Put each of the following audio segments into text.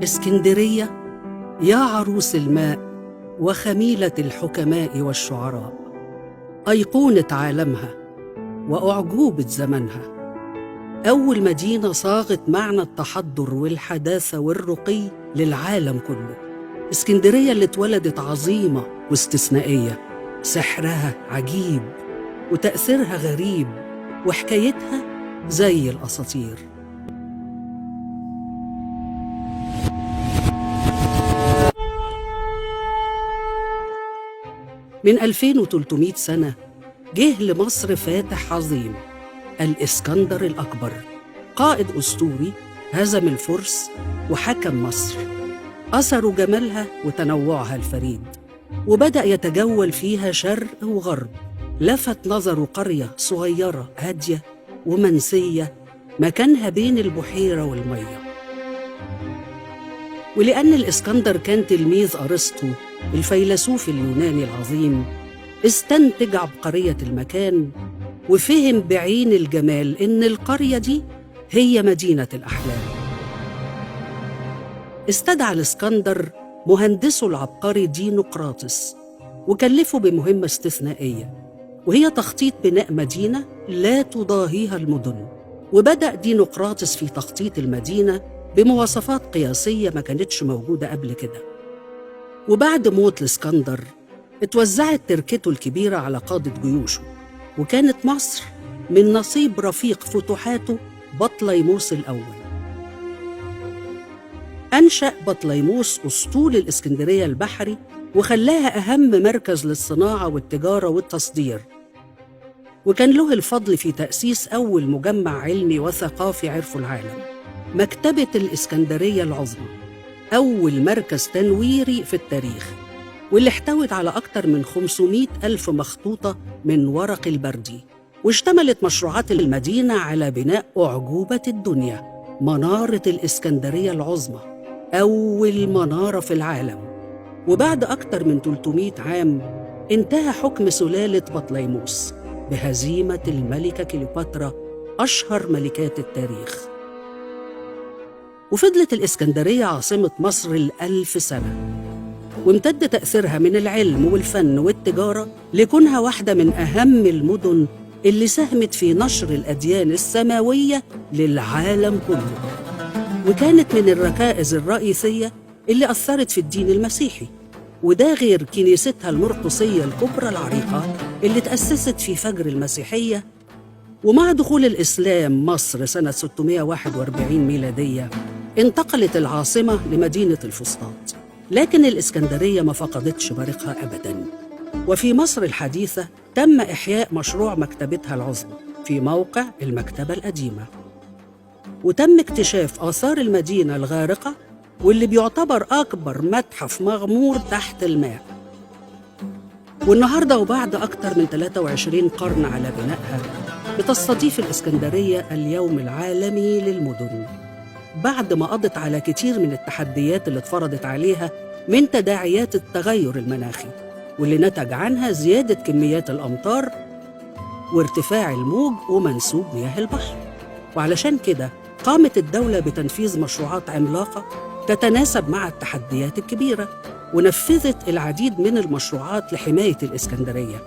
اسكندرية يا عروس الماء وخميلة الحكماء والشعراء، أيقونة عالمها وأعجوبة زمنها، أول مدينة صاغت معنى التحضر والحداثة والرقي للعالم كله. اسكندرية اللي اتولدت عظيمة واستثنائية، سحرها عجيب وتأثيرها غريب وحكايتها زي الأساطير. من 2300 سنة جه لمصر فاتح عظيم، الإسكندر الأكبر، قائد أسطوري هزم الفرس وحكم مصر، أثر جمالها وتنوعها الفريد، وبدأ يتجول فيها شرق وغرب. لفت نظره قرية صغيرة هادية ومنسية مكانها بين البحيرة والمية. ولأن الإسكندر كان تلميذ أرسطو الفيلسوف اليوناني العظيم، استنتج عبقرية المكان وفهم بعين الجمال إن القرية دي هي مدينة الأحلام. استدعى الإسكندر مهندسه العبقري دينقراطس وكلفه بمهمة استثنائية، وهي تخطيط بناء مدينة لا تضاهيها المدن. وبدأ دينقراطس في تخطيط المدينة بمواصفات قياسية ما كانتش موجودة قبل كده. وبعد موت الإسكندر اتوزعت تركته الكبيرة على قادة جيوشه، وكانت مصر من نصيب رفيق فتوحاته بطليموس الأول. أنشأ بطليموس أسطول الإسكندرية البحري وخلاها أهم مركز للصناعة والتجارة والتصدير، وكان له الفضل في تأسيس أول مجمع علمي وثقافي عرفه العالم، مكتبة الإسكندرية العظمى، أول مركز تنويري في التاريخ، واللي احتوت على أكثر من 500 ألف مخطوطة من ورق البردي. واشتملت مشروعات المدينة على بناء أعجوبة الدنيا، منارة الإسكندرية العظمى، أول منارة في العالم. وبعد أكثر من 300 عام انتهى حكم سلالة بطليموس بهزيمة الملكة كليوباترا، أشهر ملكات التاريخ. وفضلت الإسكندرية عاصمة مصر ال1000 سنة، وامتد تأثيرها من العلم والفن والتجارة لكونها واحدة من أهم المدن اللي ساهمت في نشر الأديان السماوية للعالم كله، وكانت من الركائز الرئيسية اللي أثرت في الدين المسيحي، وده غير كنيستها المرقسية الكبرى العريقة اللي تأسست في فجر المسيحية. ومع دخول الإسلام مصر سنة 641 ميلادية انتقلت العاصمة لمدينة الفسطاط، لكن الإسكندرية ما فقدتش بريقها أبداً. وفي مصر الحديثة تم إحياء مشروع مكتبتها العظمى في موقع المكتبة القديمة، وتم اكتشاف آثار المدينة الغارقة واللي بيعتبر أكبر متحف مغمور تحت الماء. والنهاردة وبعد أكثر من 23 قرن على بنائها بتستضيف الإسكندرية اليوم العالمي للمدن، بعد ما قضت على كتير من التحديات اللي اتفرضت عليها من تداعيات التغير المناخي، واللي نتج عنها زيادة كميات الأمطار وارتفاع الموج ومنسوب مياه البحر. وعلشان كده قامت الدولة بتنفيذ مشروعات عملاقة تتناسب مع التحديات الكبيرة، ونفذت العديد من المشروعات لحماية الإسكندرية،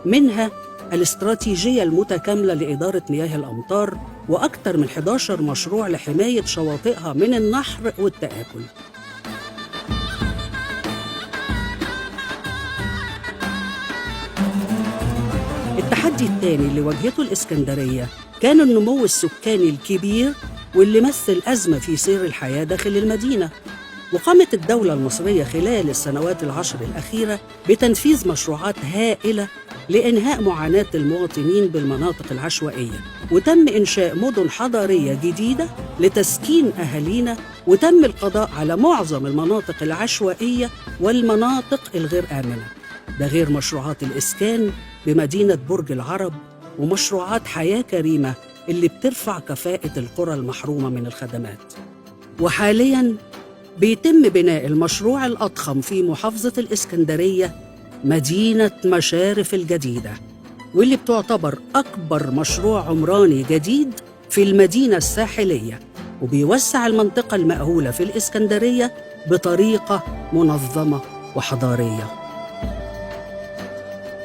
منها الاستراتيجية المتكاملة لإدارة مياه الأمطار، وأكثر من 11 مشروع لحماية شواطئها من النحر والتآكل. التحدي الثاني اللي واجهته الإسكندرية كان النمو السكاني الكبير، واللي مثل أزمة في سير الحياة داخل المدينة. وقامت الدولة المصرية خلال السنوات العشر الأخيرة بتنفيذ مشروعات هائلة لإنهاء معاناة المواطنين بالمناطق العشوائية، وتم إنشاء مدن حضارية جديدة لتسكين أهالينا، وتم القضاء على معظم المناطق العشوائية والمناطق الغير آمنة. ده غير مشروعات الإسكان بمدينة برج العرب ومشروعات حياة كريمة اللي بترفع كفاءة القرى المحرومة من الخدمات. وحالياً بيتم بناء المشروع الأضخم في محافظة الإسكندرية، مدينة مشارف الجديدة، واللي بتعتبر أكبر مشروع عمراني جديد في المدينة الساحلية، وبيوسع المنطقة المأهولة في الإسكندرية بطريقة منظمة وحضارية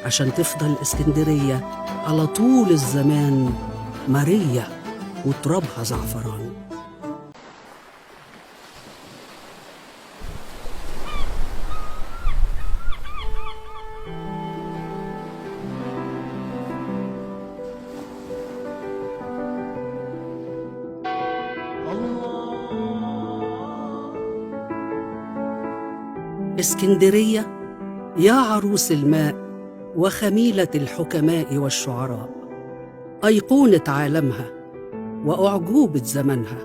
عشان تفضل اسكندرية على طول الزمان مارية وترابها زعفران. اسكندرية يا عروس الماء وخميلة الحكماء والشعراء، أيقونة عالمها وأعجوبة زمنها،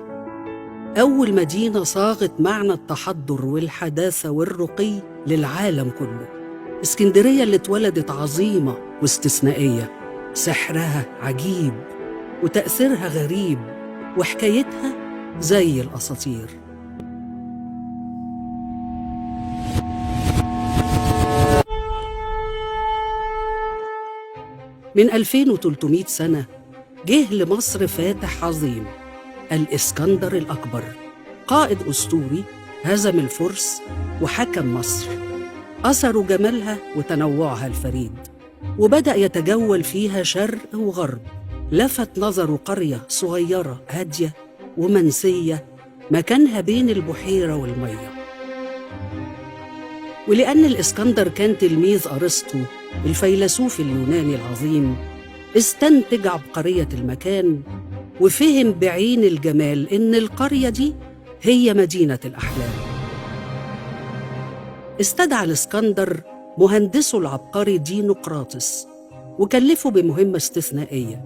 أول مدينة صاغت معنى التحضر والحداثة والرقي للعالم كله. اسكندرية اللي اتولدت عظيمة واستثنائية، سحرها عجيب وتأثيرها غريب وحكايتها زي الأساطير. من 2300 سنة جه لمصر فاتح عظيم، الإسكندر الأكبر، قائد أسطوري هزم الفرس وحكم مصر، أثروا جمالها وتنوعها الفريد، وبدأ يتجول فيها شرق وغرب. لفت نظره قرية صغيرة هادية ومنسية مكانها بين البحيرة والمية. ولأن الإسكندر كان تلميذ أرسطو الفيلسوف اليوناني العظيم، استنتج عبقرية المكان وفهم بعين الجمال إن القرية دي هي مدينة الأحلام. استدعى الإسكندر مهندسه العبقري دينقراطس وكلفه بمهمة استثنائية،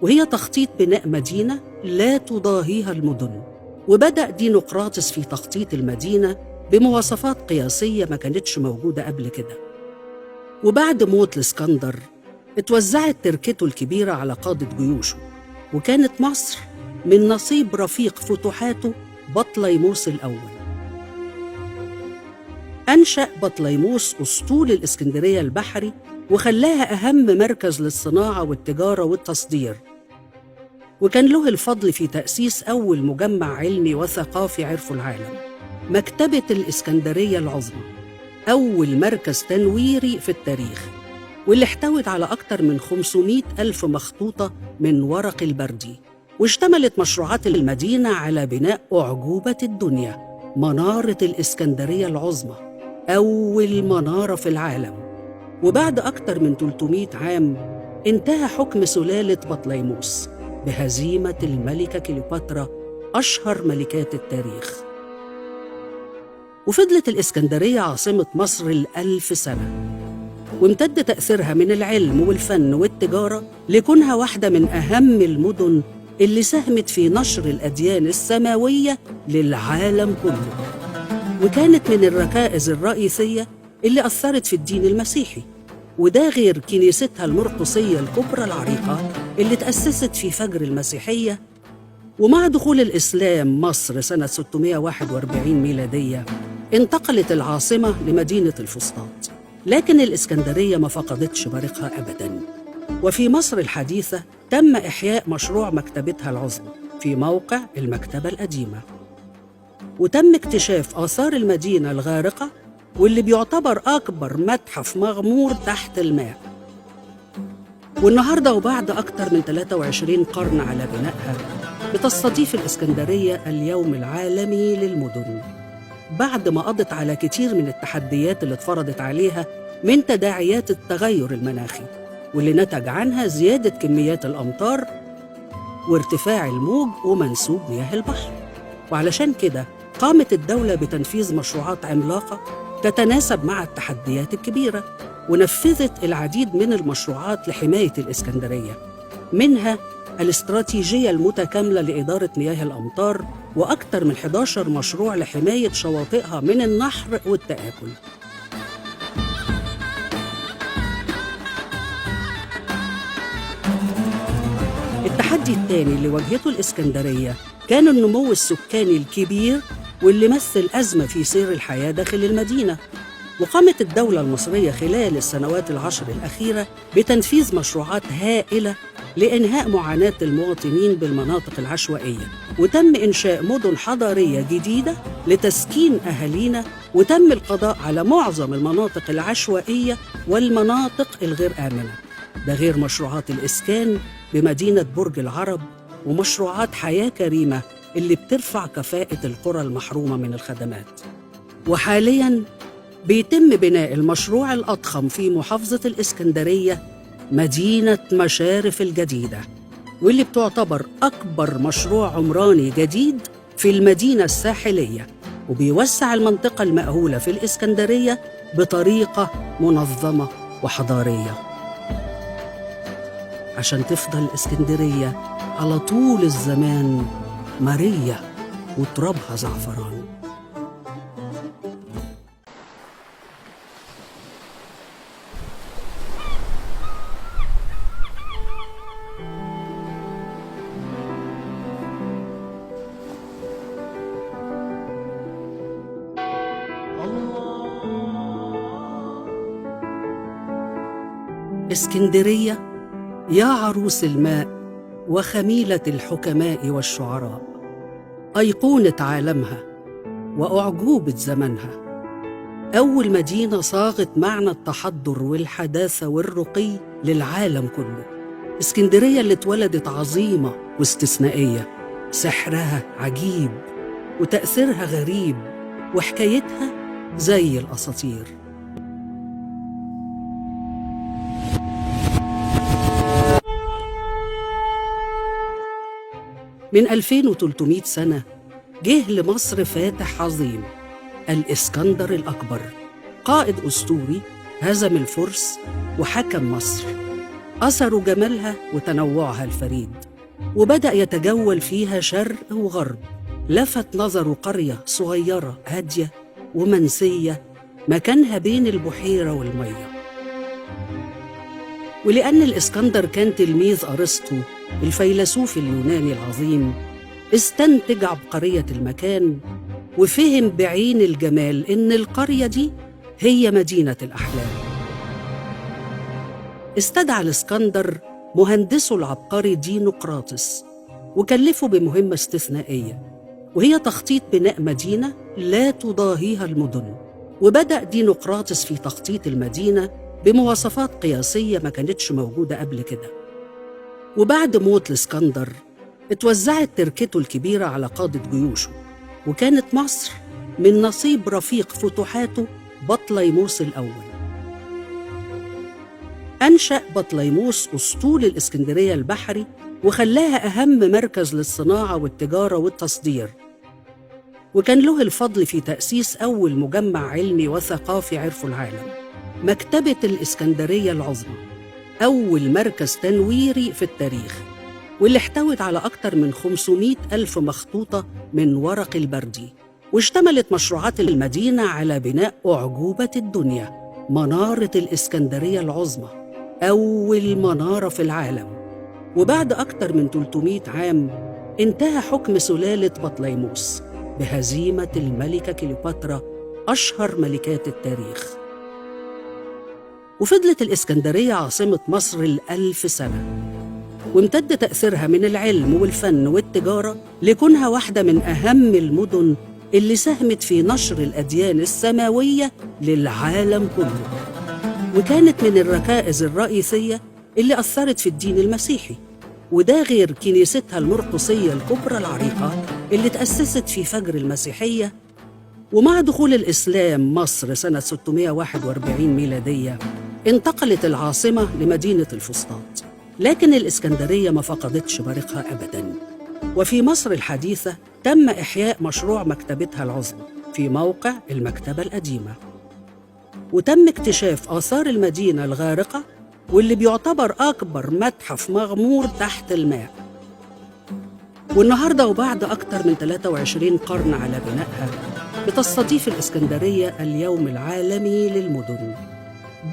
وهي تخطيط بناء مدينة لا تضاهيها المدن. وبدأ دينقراطس في تخطيط المدينة بمواصفات قياسية ما كانتش موجودة قبل كده. وبعد موت الإسكندر اتوزعت تركته الكبيرة على قادة جيوشه، وكانت مصر من نصيب رفيق فتوحاته بطليموس الأول. أنشأ بطليموس أسطول الإسكندرية البحري وخلاها أهم مركز للصناعة والتجارة والتصدير، وكان له الفضل في تأسيس أول مجمع علمي وثقافي عرفه العالم، مكتبة الإسكندرية العظمى، أول مركز تنويري في التاريخ، واللي احتوت على أكثر من 500 ألف مخطوطة من ورق البردي. واشتملت مشروعات المدينة على بناء أعجوبة الدنيا، منارة الإسكندرية العظمى، أول منارة في العالم. وبعد أكثر من 300 عام انتهى حكم سلالة بطليموس بهزيمة الملكة كليوباترا، أشهر ملكات التاريخ. وفضلت الإسكندرية عاصمة مصر 1000 سنة، وامتد تأثيرها من العلم والفن والتجارة لكونها واحدة من أهم المدن اللي ساهمت في نشر الأديان السماوية للعالم كله، وكانت من الركائز الرئيسية اللي أثرت في الدين المسيحي، وده غير كنيستها المرقسية الكبرى العريقة اللي تأسست في فجر المسيحية. ومع دخول الإسلام مصر سنة 641 ميلادية انتقلت العاصمة لمدينة الفسطاط، لكن الإسكندرية ما فقدتش بريقها أبداً. وفي مصر الحديثة تم إحياء مشروع مكتبتها العظمى في موقع المكتبة القديمة، وتم اكتشاف آثار المدينة الغارقة واللي بيعتبر أكبر متحف مغمور تحت الماء. والنهاردة وبعد أكثر من 23 قرن على بنائها بتستضيف الإسكندرية اليوم العالمي للمدن، بعد ما قضت على كتير من التحديات اللي اتفرضت عليها من تداعيات التغير المناخي، واللي نتج عنها زيادة كميات الأمطار وارتفاع الموج ومنسوب مياه البحر. وعلشان كده قامت الدولة بتنفيذ مشروعات عملاقة تتناسب مع التحديات الكبيرة، ونفذت العديد من المشروعات لحماية الإسكندرية، منها الاستراتيجية المتكاملة لإدارة مياه الأمطار، وأكثر من 11 مشروع لحماية شواطئها من النحر والتآكل. التحدي الثاني اللي واجهته الإسكندرية كان النمو السكاني الكبير واللي مثل أزمة في سير الحياة داخل المدينة. وقامت الدولة المصرية خلال السنوات 10 الأخيرة بتنفيذ مشروعات هائلة لإنهاء معاناة المواطنين بالمناطق العشوائية، وتم إنشاء مدن حضارية جديدة لتسكين أهالينا، وتم القضاء على معظم المناطق العشوائية والمناطق الغير آمنة. ده غير مشروعات الإسكان بمدينة برج العرب ومشروعات حياة كريمة اللي بترفع كفاءة القرى المحرومة من الخدمات. وحالياً بيتم بناء المشروع الأضخم في محافظة الإسكندرية، مدينة مشارف الجديدة، واللي بتعتبر أكبر مشروع عمراني جديد في المدينة الساحلية، وبيوسع المنطقة المأهولة في الإسكندرية بطريقة منظمة وحضارية، عشان تفضل الإسكندرية على طول الزمان مارية وترابها زعفران. اسكندرية يا عروس الماء وخميلة الحكماء والشعراء، أيقونة عالمها وأعجوبة زمنها، أول مدينة صاغت معنى التحضر والحداثة والرقي للعالم كله. اسكندرية اللي اتولدت عظيمة واستثنائية، سحرها عجيب وتأثيرها غريب وحكايتها زي الأساطير. من 2300 سنة جه لمصر فاتح عظيم، الإسكندر الأكبر، قائد أسطوري هزم الفرس وحكم مصر، أثروا جمالها وتنوعها الفريد، وبدأ يتجول فيها شرق وغرب، لفت نظره قرية صغيرة هادية ومنسية مكانها بين البحيرة والمية. ولأن الإسكندر كان تلميذ أرسطو الفيلسوف اليوناني العظيم، استنتج عبقرية المكان وفهم بعين الجمال إن القرية دي هي مدينة الأحلام. استدعى الإسكندر مهندسه العبقري دينقراطس وكلفه بمهمة استثنائية، وهي تخطيط بناء مدينة لا تضاهيها المدن. وبدأ دينقراطس في تخطيط المدينة بمواصفات قياسية ما كانتش موجودة قبل كده. وبعد موت الإسكندر اتوزعت تركته الكبيرة على قادة جيوشه، وكانت مصر من نصيب رفيق فتوحاته بطليموس الأول. أنشأ بطليموس أسطول الإسكندرية البحري وخلاها أهم مركز للصناعة والتجارة والتصدير، وكان له الفضل في تأسيس أول مجمع علمي وثقافي عرفه العالم، مكتبة الإسكندرية العظمى، أول مركز تنويري في التاريخ، واللي احتوت على أكثر من 500,000 مخطوطة من ورق البردي. واشتملت مشروعات المدينة على بناء أعجوبة الدنيا، منارة الإسكندرية العظمى، أول منارة في العالم. وبعد أكثر من 300 عام انتهى حكم سلالة بطليموس بهزيمة الملكة كليوباترا، أشهر ملكات التاريخ. وفضلت الإسكندرية عاصمة مصر ال1000 سنة، وامتد تأثيرها من العلم والفن والتجارة لكونها واحدة من أهم المدن اللي ساهمت في نشر الأديان السماوية للعالم كله، وكانت من الركائز الرئيسية اللي أثرت في الدين المسيحي، وده غير كنيستها المرقسية الكبرى العريقة اللي تأسست في فجر المسيحية. ومع دخول الإسلام مصر سنة 641 ميلادية انتقلت العاصمة لمدينة الفسطاط، لكن الإسكندرية ما فقدتش بريقها أبداً. وفي مصر الحديثة تم إحياء مشروع مكتبتها العظمى في موقع المكتبة القديمة، وتم اكتشاف آثار المدينة الغارقة واللي بيعتبر أكبر متحف مغمور تحت الماء. والنهاردة وبعد أكثر من 23 قرن على بنائها بتستضيف الإسكندرية اليوم العالمي للمدن،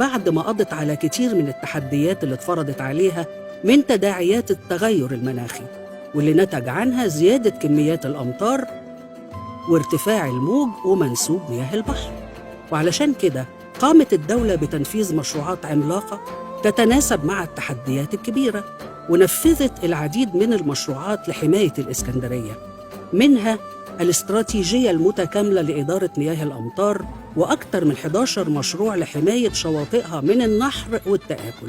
بعد ما قضت على كتير من التحديات اللي اتفرضت عليها من تداعيات التغير المناخي، واللي نتج عنها زيادة كميات الأمطار وارتفاع الموج ومنسوب مياه البحر. وعلشان كده قامت الدولة بتنفيذ مشروعات عملاقة تتناسب مع التحديات الكبيرة، ونفذت العديد من المشروعات لحماية الإسكندرية، منها الاستراتيجية المتكاملة لإدارة مياه الأمطار، وأكثر من 11 مشروع لحماية شواطئها من النحر والتآكل.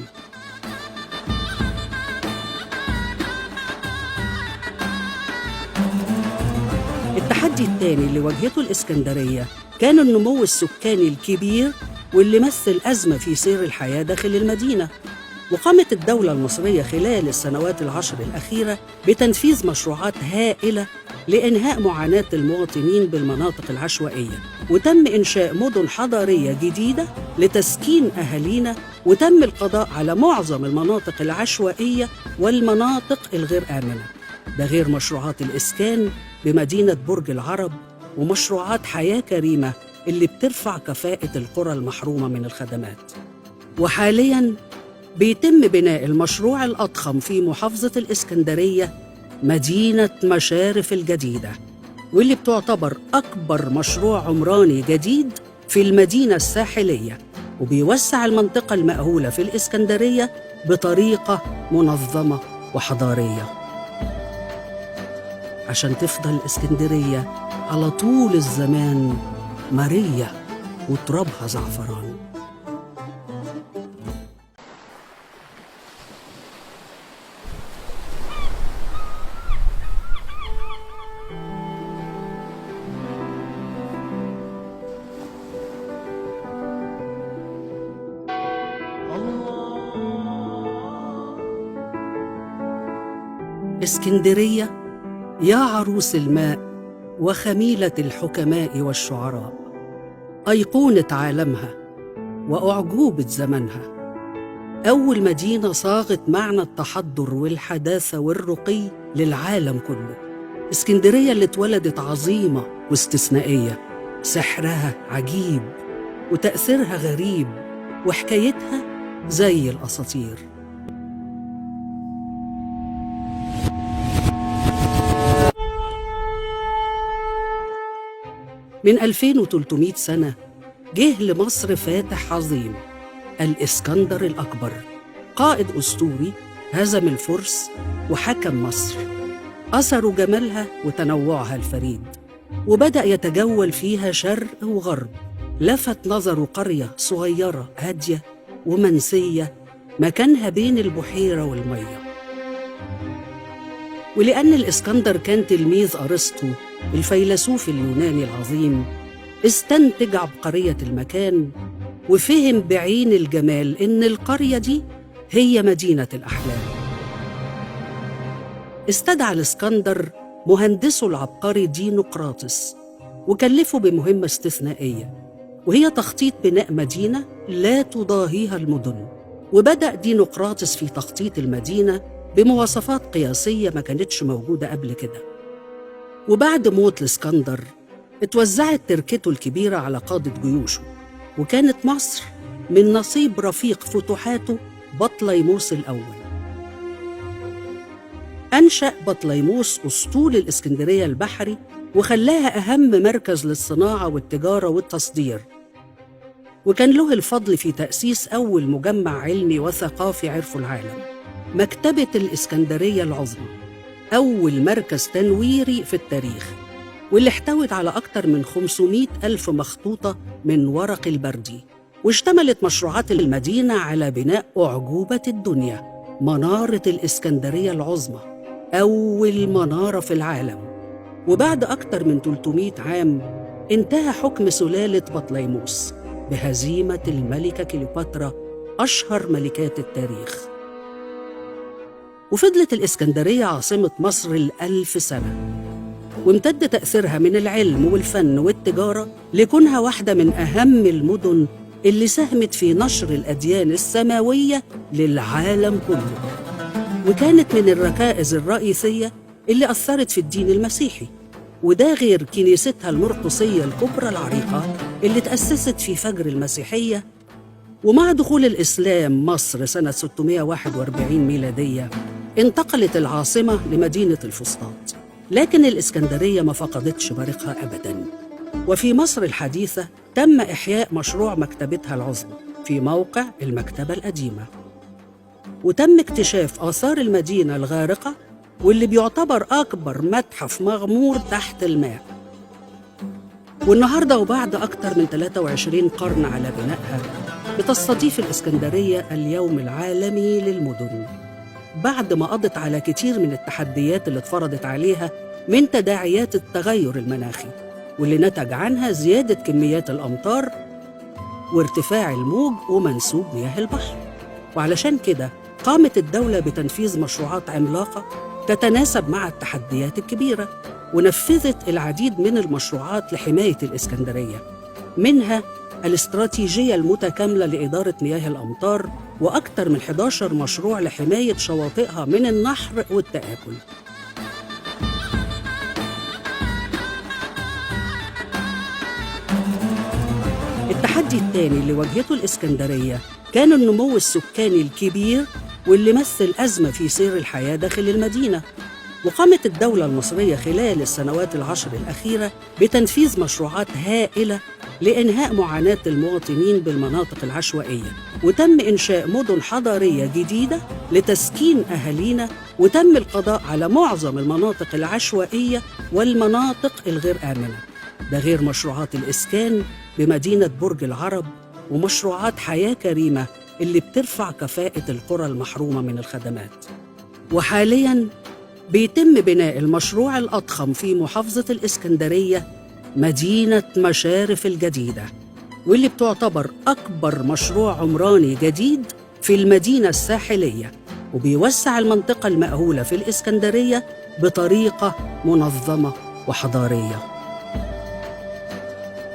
التحدي الثاني اللي واجهته الإسكندرية كان النمو السكاني الكبير، واللي مثل أزمة في سير الحياة داخل المدينة. وقامت الدولة المصرية خلال السنوات ال10 الأخيرة بتنفيذ مشروعات هائلة لإنهاء معاناة المواطنين بالمناطق العشوائية، وتم إنشاء مدن حضارية جديدة لتسكين أهالينا، وتم القضاء على معظم المناطق العشوائية والمناطق الغير آمنة. ده غير مشروعات الإسكان بمدينة برج العرب ومشروعات حياة كريمة اللي بترفع كفاءة القرى المحرومة من الخدمات. وحالياً بيتم بناء المشروع الأضخم في محافظة الإسكندرية، مدينة مشارف الجديدة، واللي بتعتبر أكبر مشروع عمراني جديد في المدينة الساحلية، وبيوسع المنطقة المأهولة في الإسكندرية بطريقة منظمة وحضارية، عشان تفضل الإسكندرية على طول الزمان مارية وترابها زعفران. اسكندرية يا عروس الماء وخميلة الحكماء والشعراء، أيقونة عالمها وأعجوبة زمنها، أول مدينة صاغت معنى التحضر والحداثة والرقي للعالم كله. اسكندرية اللي اتولدت عظيمة واستثنائية، سحرها عجيب وتأثيرها غريب، وحكايتها زي الأساطير. من 2300 سنة جه لمصر فاتح عظيم، الإسكندر الأكبر، قائد أسطوري هزم الفرس وحكم مصر، أثر جمالها وتنوعها الفريد، وبدأ يتجول فيها شرق وغرب، لفت نظره قرية صغيرة هادية ومنسية مكانها بين البحيرة والمية. ولأن الإسكندر كان تلميذ أرسطو الفيلسوف اليوناني العظيم، استنتج عبقرية المكان وفهم بعين الجمال إن القرية دي هي مدينة الأحلام. استدعى الإسكندر مهندسه العبقري دينقراطس وكلفه بمهمة استثنائية، وهي تخطيط بناء مدينة لا تضاهيها المدن. وبدأ دينقراطس في تخطيط المدينة بمواصفات قياسية ما كانتش موجودة قبل كده. وبعد موت الإسكندر اتوزعت تركته الكبيرة على قادة جيوشه، وكانت مصر من نصيب رفيق فتوحاته بطليموس الأول. أنشأ بطليموس أسطول الإسكندرية البحري وخلاها أهم مركز للصناعة والتجارة والتصدير، وكان له الفضل في تأسيس أول مجمع علمي وثقافي عرفه العالم، مكتبة الإسكندرية العظمى، أول مركز تنويري في التاريخ، واللي احتوت على أكثر من 500,000 مخطوطة من ورق البردي. واشتملت مشروعات المدينة على بناء أعجوبة الدنيا، منارة الإسكندرية العظمى، أول منارة في العالم. وبعد أكثر من 300 عام انتهى حكم سلالة بطليموس بهزيمة الملكة كليوباترا، أشهر ملكات التاريخ. وفضلت الإسكندرية عاصمة مصر 1000 سنة، وامتد تأثيرها من العلم والفن والتجارة لكونها واحدة من أهم المدن اللي ساهمت في نشر الأديان السماوية للعالم كله، وكانت من الركائز الرئيسية اللي أثرت في الدين المسيحي، وده غير كنيستها المرقسية الكبرى العريقة اللي تأسست في فجر المسيحية. ومع دخول الإسلام مصر سنة 641 ميلادية انتقلت العاصمة لمدينة الفسطاط، لكن الإسكندرية ما فقدتش بريقها أبداً. وفي مصر الحديثة تم إحياء مشروع مكتبتها العظمى في موقع المكتبة القديمة. وتم اكتشاف آثار المدينة الغارقة واللي بيعتبر أكبر متحف مغمور تحت الماء. والنهاردة وبعد أكتر من 23 قرن على بنائها بتستضيف الإسكندرية اليوم العالمي للمدن، بعد ما قضت على كتير من التحديات اللي اتفرضت عليها من تداعيات التغير المناخي، واللي نتج عنها زيادة كميات الأمطار وارتفاع الموج ومنسوب مياه البحر. وعلشان كده قامت الدولة بتنفيذ مشروعات عملاقة تتناسب مع التحديات الكبيرة، ونفذت العديد من المشروعات لحماية الإسكندرية، منها الاستراتيجية المتكاملة لإدارة مياه الأمطار، وأكثر من 11 مشروع لحماية شواطئها من النحر والتآكل. التحدي الثاني اللي واجهته الإسكندرية كان النمو السكاني الكبير واللي مثل أزمة في سير الحياة داخل المدينة. وقامت الدولة المصرية خلال السنوات العشر الأخيرة بتنفيذ مشروعات هائلة لإنهاء معاناة المواطنين بالمناطق العشوائية، وتم إنشاء مدن حضارية جديدة لتسكين أهالينا، وتم القضاء على معظم المناطق العشوائية والمناطق الغير آمنة، ده غير مشروعات الإسكان بمدينة برج العرب ومشروعات حياة كريمة اللي بترفع كفاءة القرى المحرومة من الخدمات. وحالياً بيتم بناء المشروع الأضخم في محافظة الإسكندرية، مدينة مشارف الجديدة، واللي بتعتبر أكبر مشروع عمراني جديد في المدينة الساحلية، وبيوسع المنطقة المأهولة في الإسكندرية بطريقة منظمة وحضارية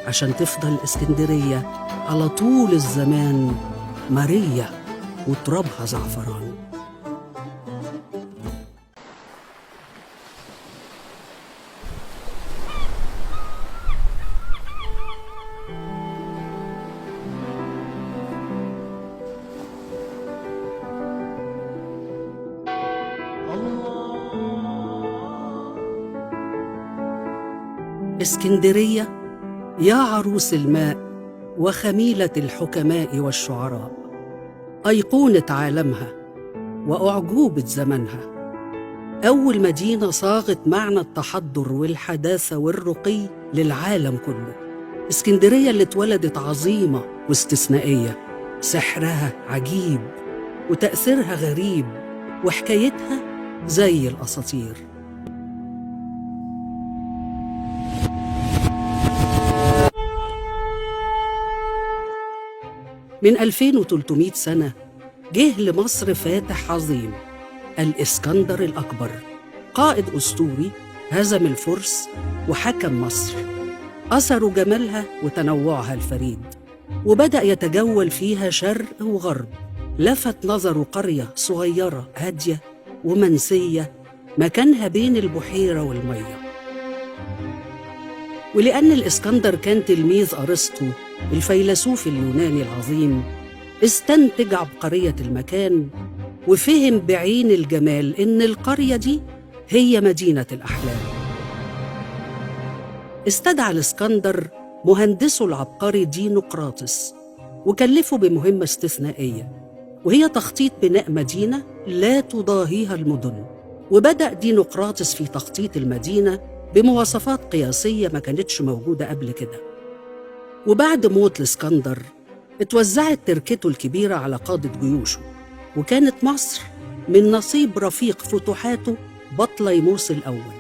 عشان تفضل الإسكندرية على طول الزمان مارية وترابها زعفران. اسكندرية يا عروس الماء وخميلة الحكماء والشعراء، أيقونة عالمها وأعجوبة زمنها، أول مدينة صاغت معنى التحضر والحداثة والرقي للعالم كله. اسكندرية اللي اتولدت عظيمة واستثنائية، سحرها عجيب وتأثيرها غريب وحكايتها زي الأساطير. من 2300 سنة جه لمصر فاتح عظيم، الإسكندر الأكبر، قائد أسطوري هزم الفرس وحكم مصر، أثروا جمالها وتنوعها الفريد، وبدأ يتجول فيها شرق وغرب. لفت نظره قرية صغيرة هادية ومنسية مكانها بين البحيرة والمية. ولأن الإسكندر كان تلميذ أرسطو الفيلسوف اليوناني العظيم، استنتج عبقرية المكان وفهم بعين الجمال إن القرية دي هي مدينة الأحلام. استدعى الإسكندر مهندسه العبقري دينقراطس وكلفه بمهمة استثنائية، وهي تخطيط بناء مدينة لا تضاهيها المدن. وبدأ دينقراطس في تخطيط المدينة بمواصفات قياسية ما كانتش موجودة قبل كده. وبعد موت الإسكندر اتوزعت تركته الكبيرة على قادة جيوشه، وكانت مصر من نصيب رفيق فتوحاته بطليموس الأول.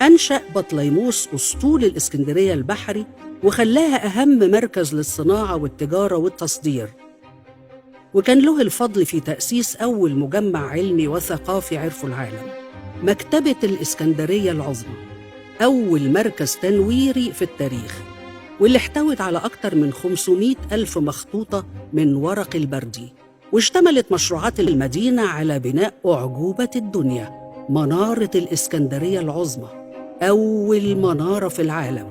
أنشأ بطليموس أسطول الإسكندرية البحري وخلاها أهم مركز للصناعة والتجارة والتصدير، وكان له الفضل في تأسيس أول مجمع علمي وثقافي عرفه العالم، مكتبة الإسكندرية العظمى، أول مركز تنويري في التاريخ، واللي احتوت على أكثر من 500,000 مخطوطة من ورق البردي. واشتملت مشروعات المدينة على بناء أعجوبة الدنيا، منارة الإسكندرية العظمى، أول منارة في العالم.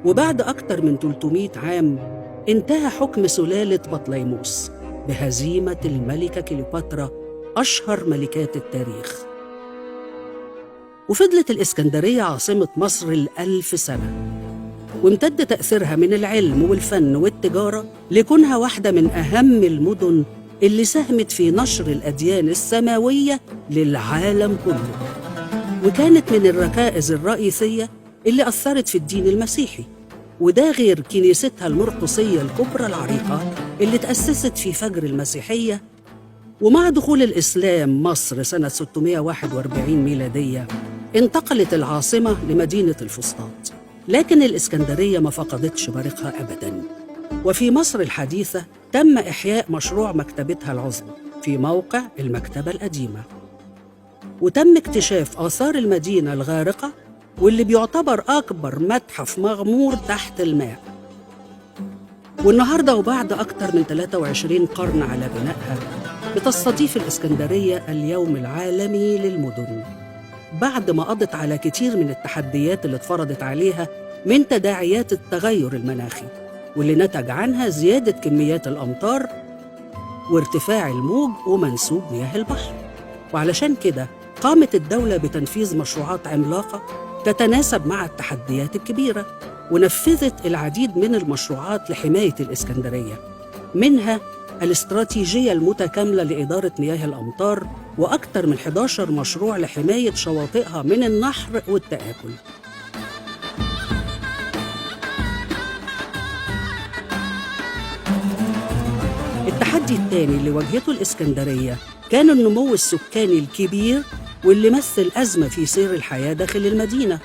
وبعد أكثر من 300 عام انتهى حكم سلالة بطليموس بهزيمة الملكة كليوباترا، أشهر ملكات التاريخ. وفضلت الإسكندرية عاصمة مصر 1000 سنة، وامتد تأثيرها من العلم والفن والتجارة لكونها واحدة من أهم المدن اللي ساهمت في نشر الأديان السماوية للعالم كله، وكانت من الركائز الرئيسية اللي أثرت في الدين المسيحي، وده غير كنيستها المرقسية الكبرى العريقة اللي تأسست في فجر المسيحية. ومع دخول الإسلام مصر سنة 641 ميلادية انتقلت العاصمة لمدينة الفسطاط، لكن الإسكندرية ما فقدتش بريقها أبداً. وفي مصر الحديثة تم إحياء مشروع مكتبتها العظمى في موقع المكتبة القديمة، وتم اكتشاف آثار المدينة الغارقة واللي بيعتبر أكبر متحف مغمور تحت الماء. والنهاردة وبعد أكثر من 23 قرن على بنائها بتستضيف الإسكندرية اليوم العالمي للمدن، بعد ما قضت على كتير من التحديات اللي اتفرضت عليها من تداعيات التغير المناخي، واللي نتج عنها زيادة كميات الأمطار وارتفاع الموج ومنسوب مياه البحر. وعلشان كده قامت الدولة بتنفيذ مشروعات عملاقة تتناسب مع التحديات الكبيرة، ونفذت العديد من المشروعات لحماية الإسكندرية، منها الاستراتيجية المتكاملة لإدارة مياه الأمطار، وأكثر من 11 مشروع لحماية شواطئها من النحر والتآكل. التحدي الثاني اللي واجهته الإسكندرية كان النمو السكاني الكبير واللي مثل أزمة في سير الحياة داخل المدينة.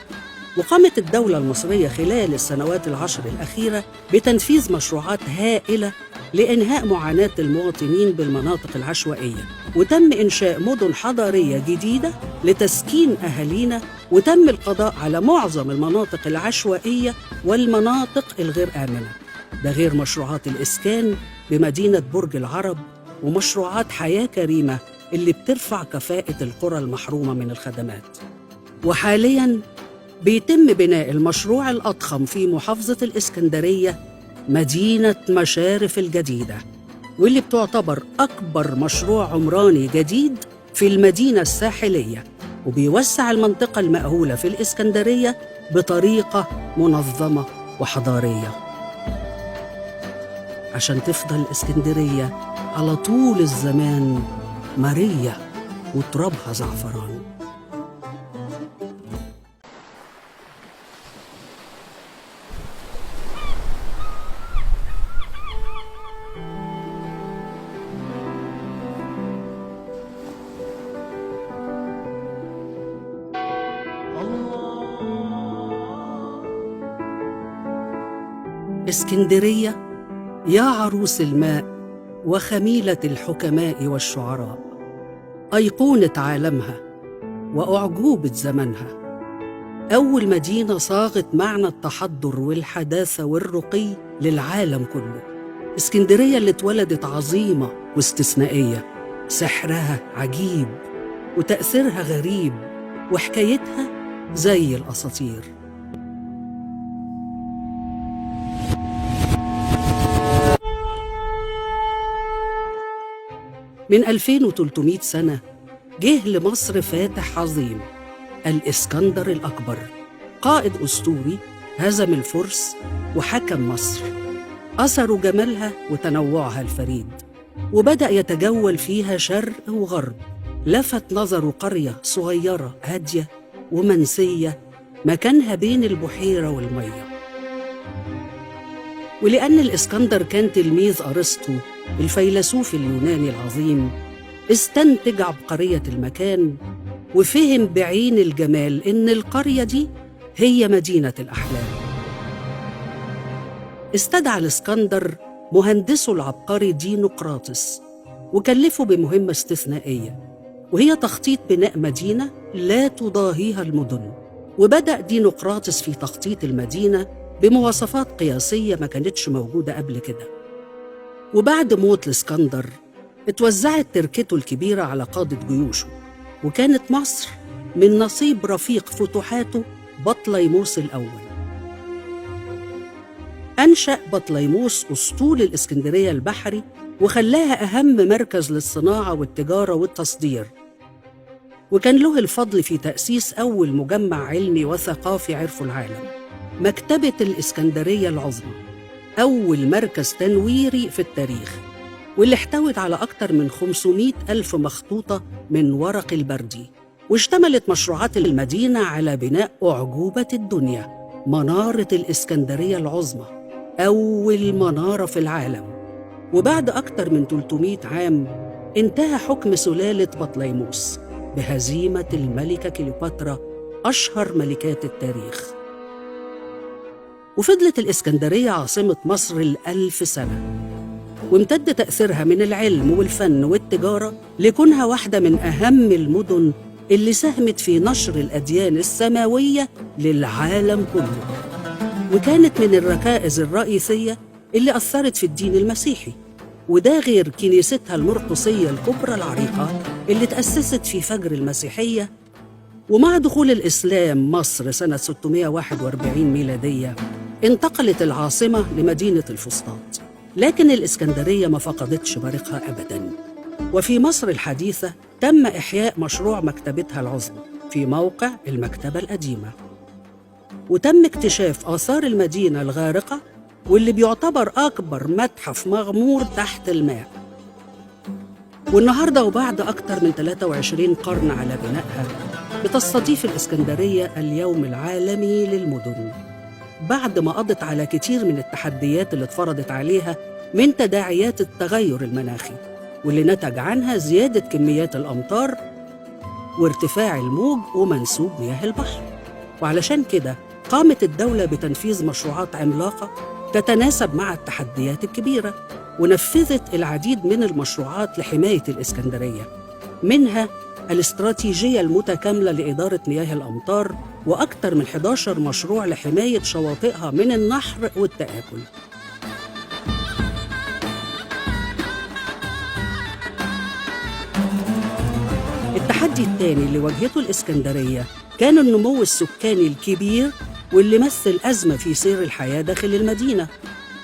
وقامت الدولة المصرية خلال السنوات العشر الأخيرة بتنفيذ مشروعات هائلة لإنهاء معاناة المواطنين بالمناطق العشوائية، وتم إنشاء مدن حضارية جديدة لتسكين أهالينا، وتم القضاء على معظم المناطق العشوائية والمناطق الغير آمنة، ده غير مشروعات الإسكان بمدينة برج العرب ومشروعات حياة كريمة اللي بترفع كفاءة القرى المحرومة من الخدمات. وحالياً بيتم بناء المشروع الأضخم في محافظة الإسكندرية، مدينة مشارف الجديدة، واللي بتعتبر أكبر مشروع عمراني جديد في المدينة الساحلية، وبيوسع المنطقة المأهولة في الإسكندرية بطريقة منظمة وحضارية، عشان تفضل الإسكندرية على طول الزمان مارية وترابها زعفران. اسكندرية يا عروس الماء وخميلة الحكماء والشعراء، أيقونة عالمها وأعجوبة زمنها، أول مدينة صاغت معنى التحضر والحداثة والرقي للعالم كله. اسكندرية اللي اتولدت عظيمة واستثنائية، سحرها عجيب وتأثيرها غريب وحكايتها زي الأساطير. من 2300 سنة جه لمصر فاتح عظيم، الإسكندر الأكبر، قائد أسطوري هزم الفرس وحكم مصر، أثروا جمالها وتنوعها الفريد، وبدأ يتجول فيها شرق وغرب، لفت نظره قرية صغيرة هادية ومنسية مكانها بين البحيرة والمية. ولأن الإسكندر كان تلميذ أرسطو الفيلسوف اليوناني العظيم، استنتج عبقرية المكان وفهم بعين الجمال إن القرية دي هي مدينة الأحلام. استدعى الإسكندر مهندسه العبقري دينقراطس وكلفه بمهمة استثنائية، وهي تخطيط بناء مدينة لا تضاهيها المدن. وبدأ دينقراطس في تخطيط المدينة بمواصفات قياسية ما كانتش موجودة قبل كده. وبعد موت الإسكندر اتوزعت تركته الكبيرة على قادة جيوشه، وكانت مصر من نصيب رفيق فتوحاته بطليموس الأول. أنشأ بطليموس أسطول الإسكندرية البحري وخلاها أهم مركز للصناعة والتجارة والتصدير، وكان له الفضل في تأسيس أول مجمع علمي وثقافي عرفه العالم، مكتبة الإسكندرية العظمى، أول مركز تنويري في التاريخ. واللي احتوت على أكتر من 500 ألف مخطوطة من ورق البردي. واشتملت مشروعات المدينة على بناء أعجوبة الدنيا، منارة الإسكندرية العظمى، أول منارة في العالم. وبعد أكتر من 300 عام انتهى حكم سلالة بطليموس بهزيمة الملكة كليوباترا، أشهر ملكات التاريخ. وفضلت الإسكندرية عاصمة مصر ال1000 سنة، وامتد تأثيرها من العلم والفن والتجارة لكونها واحدة من أهم المدن اللي ساهمت في نشر الأديان السماوية للعالم كله، وكانت من الركائز الرئيسية اللي أثرت في الدين المسيحي، وده غير كنيستها المرقسية الكبرى العريقة اللي تأسست في فجر المسيحية. ومع دخول الإسلام مصر سنة 641 ميلادية انتقلت العاصمة لمدينة الفسطاط، لكن الإسكندرية ما فقدتش بريقها أبداً. وفي مصر الحديثة تم إحياء مشروع مكتبتها العظمى في موقع المكتبة القديمة، وتم اكتشاف آثار المدينة الغارقة واللي بيعتبر أكبر متحف مغمور تحت الماء. والنهاردة وبعد أكتر من 23 قرن على بنائها بتستضيف الإسكندرية اليوم العالمي للمدن، بعد ما قضت على كتير من التحديات اللي اتفرضت عليها من تداعيات التغير المناخي، واللي نتج عنها زيادة كميات الأمطار وارتفاع الموج ومنسوب مياه البحر. وعلشان كده قامت الدولة بتنفيذ مشروعات عملاقة تتناسب مع التحديات الكبيرة، ونفذت العديد من المشروعات لحماية الإسكندرية، منها الاستراتيجية المتكاملة لإدارة مياه الأمطار، وأكثر من 11 مشروع لحماية شواطئها من النحر والتآكل. التحدي الثاني اللي واجهته الإسكندرية كان النمو السكاني الكبير، واللي مثل أزمة في سير الحياة داخل المدينة.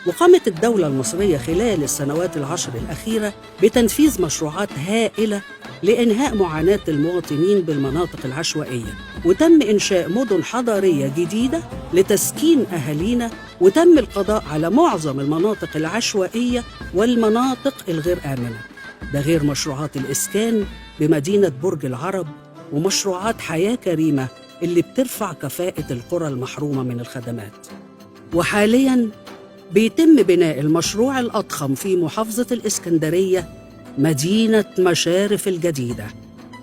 وقامت الدولة المصرية خلال السنوات ال10 الأخيرة بتنفيذ مشروعات هائلة لإنهاء معاناة المواطنين بالمناطق العشوائية، وتم إنشاء مدن حضارية جديدة لتسكين أهالينا، وتم القضاء على معظم المناطق العشوائية والمناطق الغير آمنة، ده غير مشروعات الإسكان بمدينة برج العرب ومشروعات حياة كريمة اللي بترفع كفاءة القرى المحرومة من الخدمات. وحالياً بيتم بناء المشروع الأضخم في محافظة الإسكندرية، مدينة مشارف الجديدة،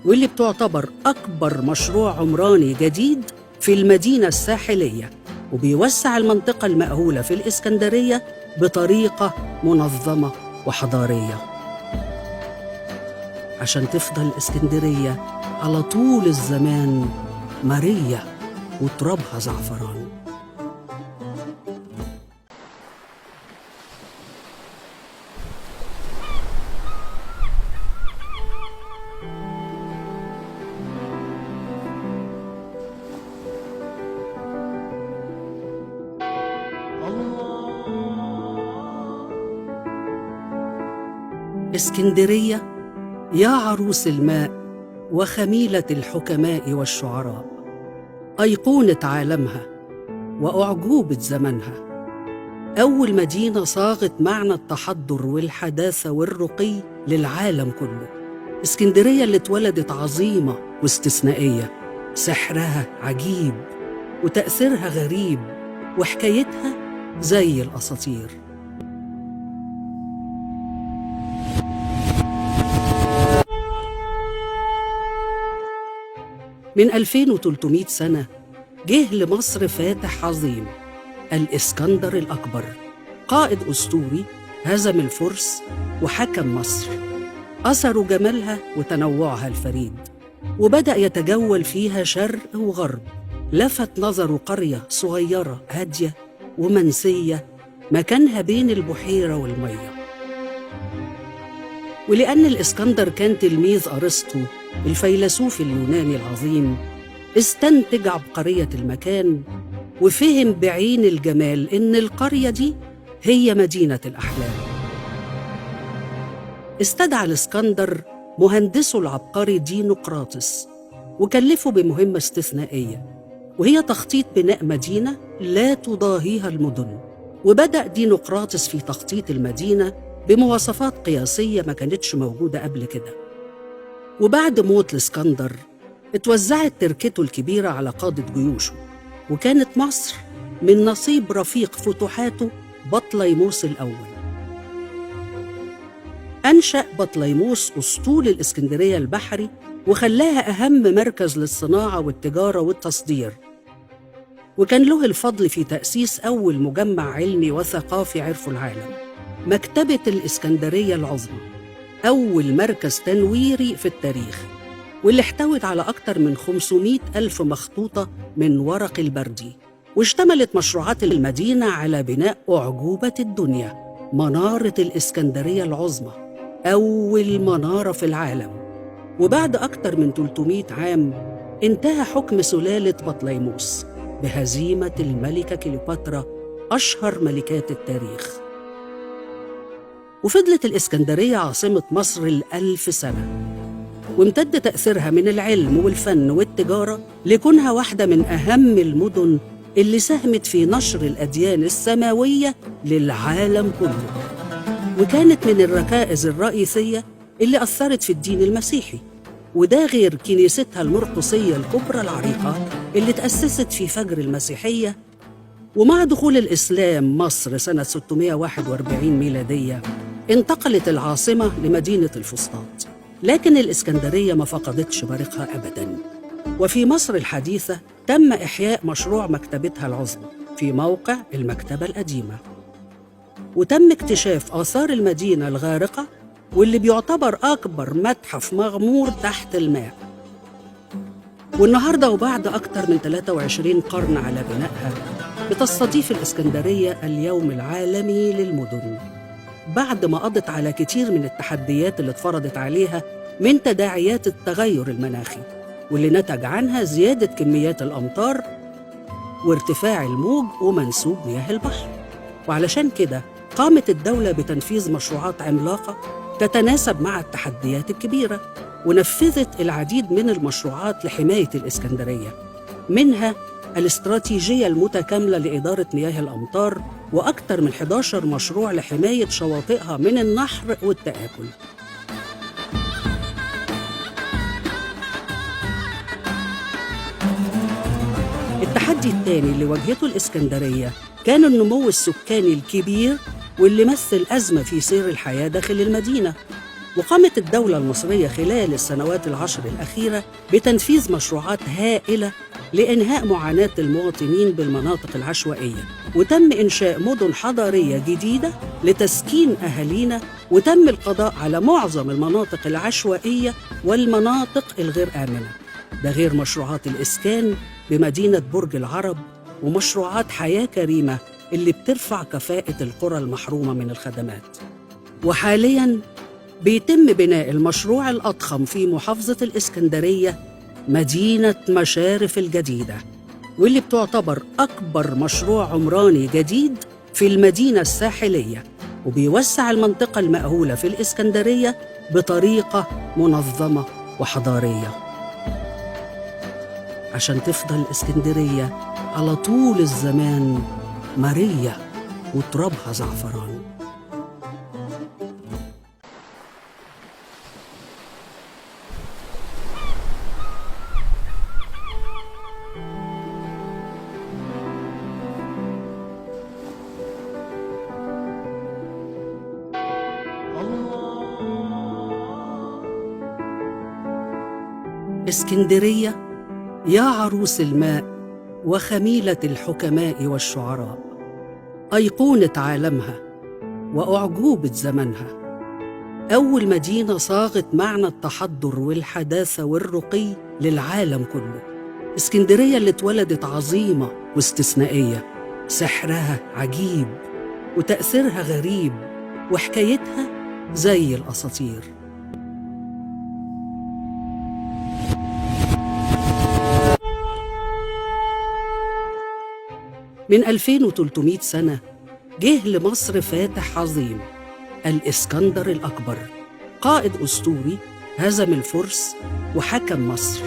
واللي بتعتبر أكبر مشروع عمراني جديد في المدينة الساحلية، وبيوسع المنطقة المأهولة في الإسكندرية بطريقة منظمة وحضارية، عشان تفضل الإسكندرية على طول الزمان مارية وترابها زعفران. اسكندرية يا عروس الماء وخميلة الحكماء والشعراء، أيقونة عالمها وأعجوبة زمنها، أول مدينة صاغت معنى التحضر والحداثة والرقي للعالم كله. اسكندرية اللي اتولدت عظيمة واستثنائية، سحرها عجيب وتأثيرها غريب، وحكايتها زي الأساطير. من 2300 سنة جه لمصر فاتح عظيم، الإسكندر الأكبر، قائد أسطوري هزم الفرس وحكم مصر، أثروا جمالها وتنوعها الفريد، وبدأ يتجول فيها شرق وغرب، لفت نظره قرية صغيرة هادية ومنسية مكانها بين البحيرة والمية. ولأن الإسكندر كان تلميذ أرسطو الفيلسوف اليوناني العظيم، استنتج عبقرية المكان وفهم بعين الجمال إن القرية دي هي مدينة الأحلام. استدعى الإسكندر مهندسه العبقري دينقراطس وكلفه بمهمة استثنائية، وهي تخطيط بناء مدينة لا تضاهيها المدن. وبدأ دينقراطس في تخطيط المدينة بمواصفات قياسية ما كانتش موجودة قبل كده. وبعد موت الإسكندر اتوزعت تركته الكبيرة على قادة جيوشه، وكانت مصر من نصيب رفيق فتوحاته بطليموس الأول. أنشأ بطليموس أسطول الإسكندرية البحري وخلاها أهم مركز للصناعة والتجارة والتصدير، وكان له الفضل في تأسيس أول مجمع علمي وثقافي عرفه العالم، مكتبة الإسكندرية العظمى، أول مركز تنويري في التاريخ، واللي احتوت على أكثر من 500 ألف مخطوطة من ورق البردي. واشتملت مشروعات المدينة على بناء أعجوبة الدنيا، منارة الإسكندرية العظمى، أول منارة في العالم. وبعد أكثر من 300 عام انتهى حكم سلالة بطليموس بهزيمة الملكة كليوباترا، أشهر ملكات التاريخ. وفضلت الإسكندرية عاصمة مصر ال1000 سنة، وامتد تأثيرها من العلم والفن والتجارة لكونها واحدة من أهم المدن اللي ساهمت في نشر الأديان السماوية للعالم كله، وكانت من الركائز الرئيسية اللي أثرت في الدين المسيحي، وده غير كنيستها المرقسية الكبرى العريقة اللي تأسست في فجر المسيحية. ومع دخول الإسلام مصر سنة 641 ميلادية انتقلت العاصمة لمدينة الفسطاط، لكن الإسكندرية ما فقدتش بريقها أبداً. وفي مصر الحديثة تم إحياء مشروع مكتبتها العظمى في موقع المكتبة القديمة، وتم اكتشاف آثار المدينة الغارقة واللي بيعتبر أكبر متحف مغمور تحت الماء. والنهاردة وبعد أكثر من 23 قرن على بنائها بتستضيف الإسكندرية اليوم العالمي للمدن، بعد ما قضت على كتير من التحديات اللي اتفرضت عليها من تداعيات التغير المناخي، واللي نتج عنها زيادة كميات الأمطار وارتفاع الموج ومنسوب مياه البحر. وعلشان كده قامت الدولة بتنفيذ مشروعات عملاقة تتناسب مع التحديات الكبيرة، ونفذت العديد من المشروعات لحماية الإسكندرية، منها الاستراتيجية المتكاملة لإدارة مياه الأمطار، وأكثر من 11 مشروع لحماية شواطئها من النحر والتآكل. التحدي الثاني اللي واجهته الإسكندرية كان النمو السكاني الكبير، واللي مثل أزمة في سير الحياة داخل المدينة. وقامت الدولة المصرية خلال السنوات العشر الأخيرة بتنفيذ مشروعات هائلة لإنهاء معاناة المواطنين بالمناطق العشوائية، وتم إنشاء مدن حضارية جديدة لتسكين أهالينا، وتم القضاء على معظم المناطق العشوائية والمناطق الغير آمنة، ده غير مشروعات الإسكان بمدينة برج العرب ومشروعات حياة كريمة اللي بترفع كفاءة القرى المحرومة من الخدمات. وحالياً بيتم بناء المشروع الأضخم في محافظة الإسكندرية، مدينة مشارف الجديدة، واللي بتعتبر أكبر مشروع عمراني جديد في المدينة الساحلية، وبيوسع المنطقة المأهولة في الإسكندرية بطريقة منظمة وحضارية، عشان تفضل الإسكندرية على طول الزمان مارية وترابها زعفران. اسكندرية يا عروس الماء وخميلة الحكماء والشعراء، أيقونة عالمها وأعجوبة زمنها، أول مدينة صاغت معنى التحضر والحداثة والرقي للعالم كله. اسكندرية اللي اتولدت عظيمة واستثنائية، سحرها عجيب وتأثيرها غريب، وحكايتها زي الأساطير. من 2300 سنة جه لمصر فاتح عظيم، الإسكندر الأكبر، قائد أسطوري هزم الفرس وحكم مصر،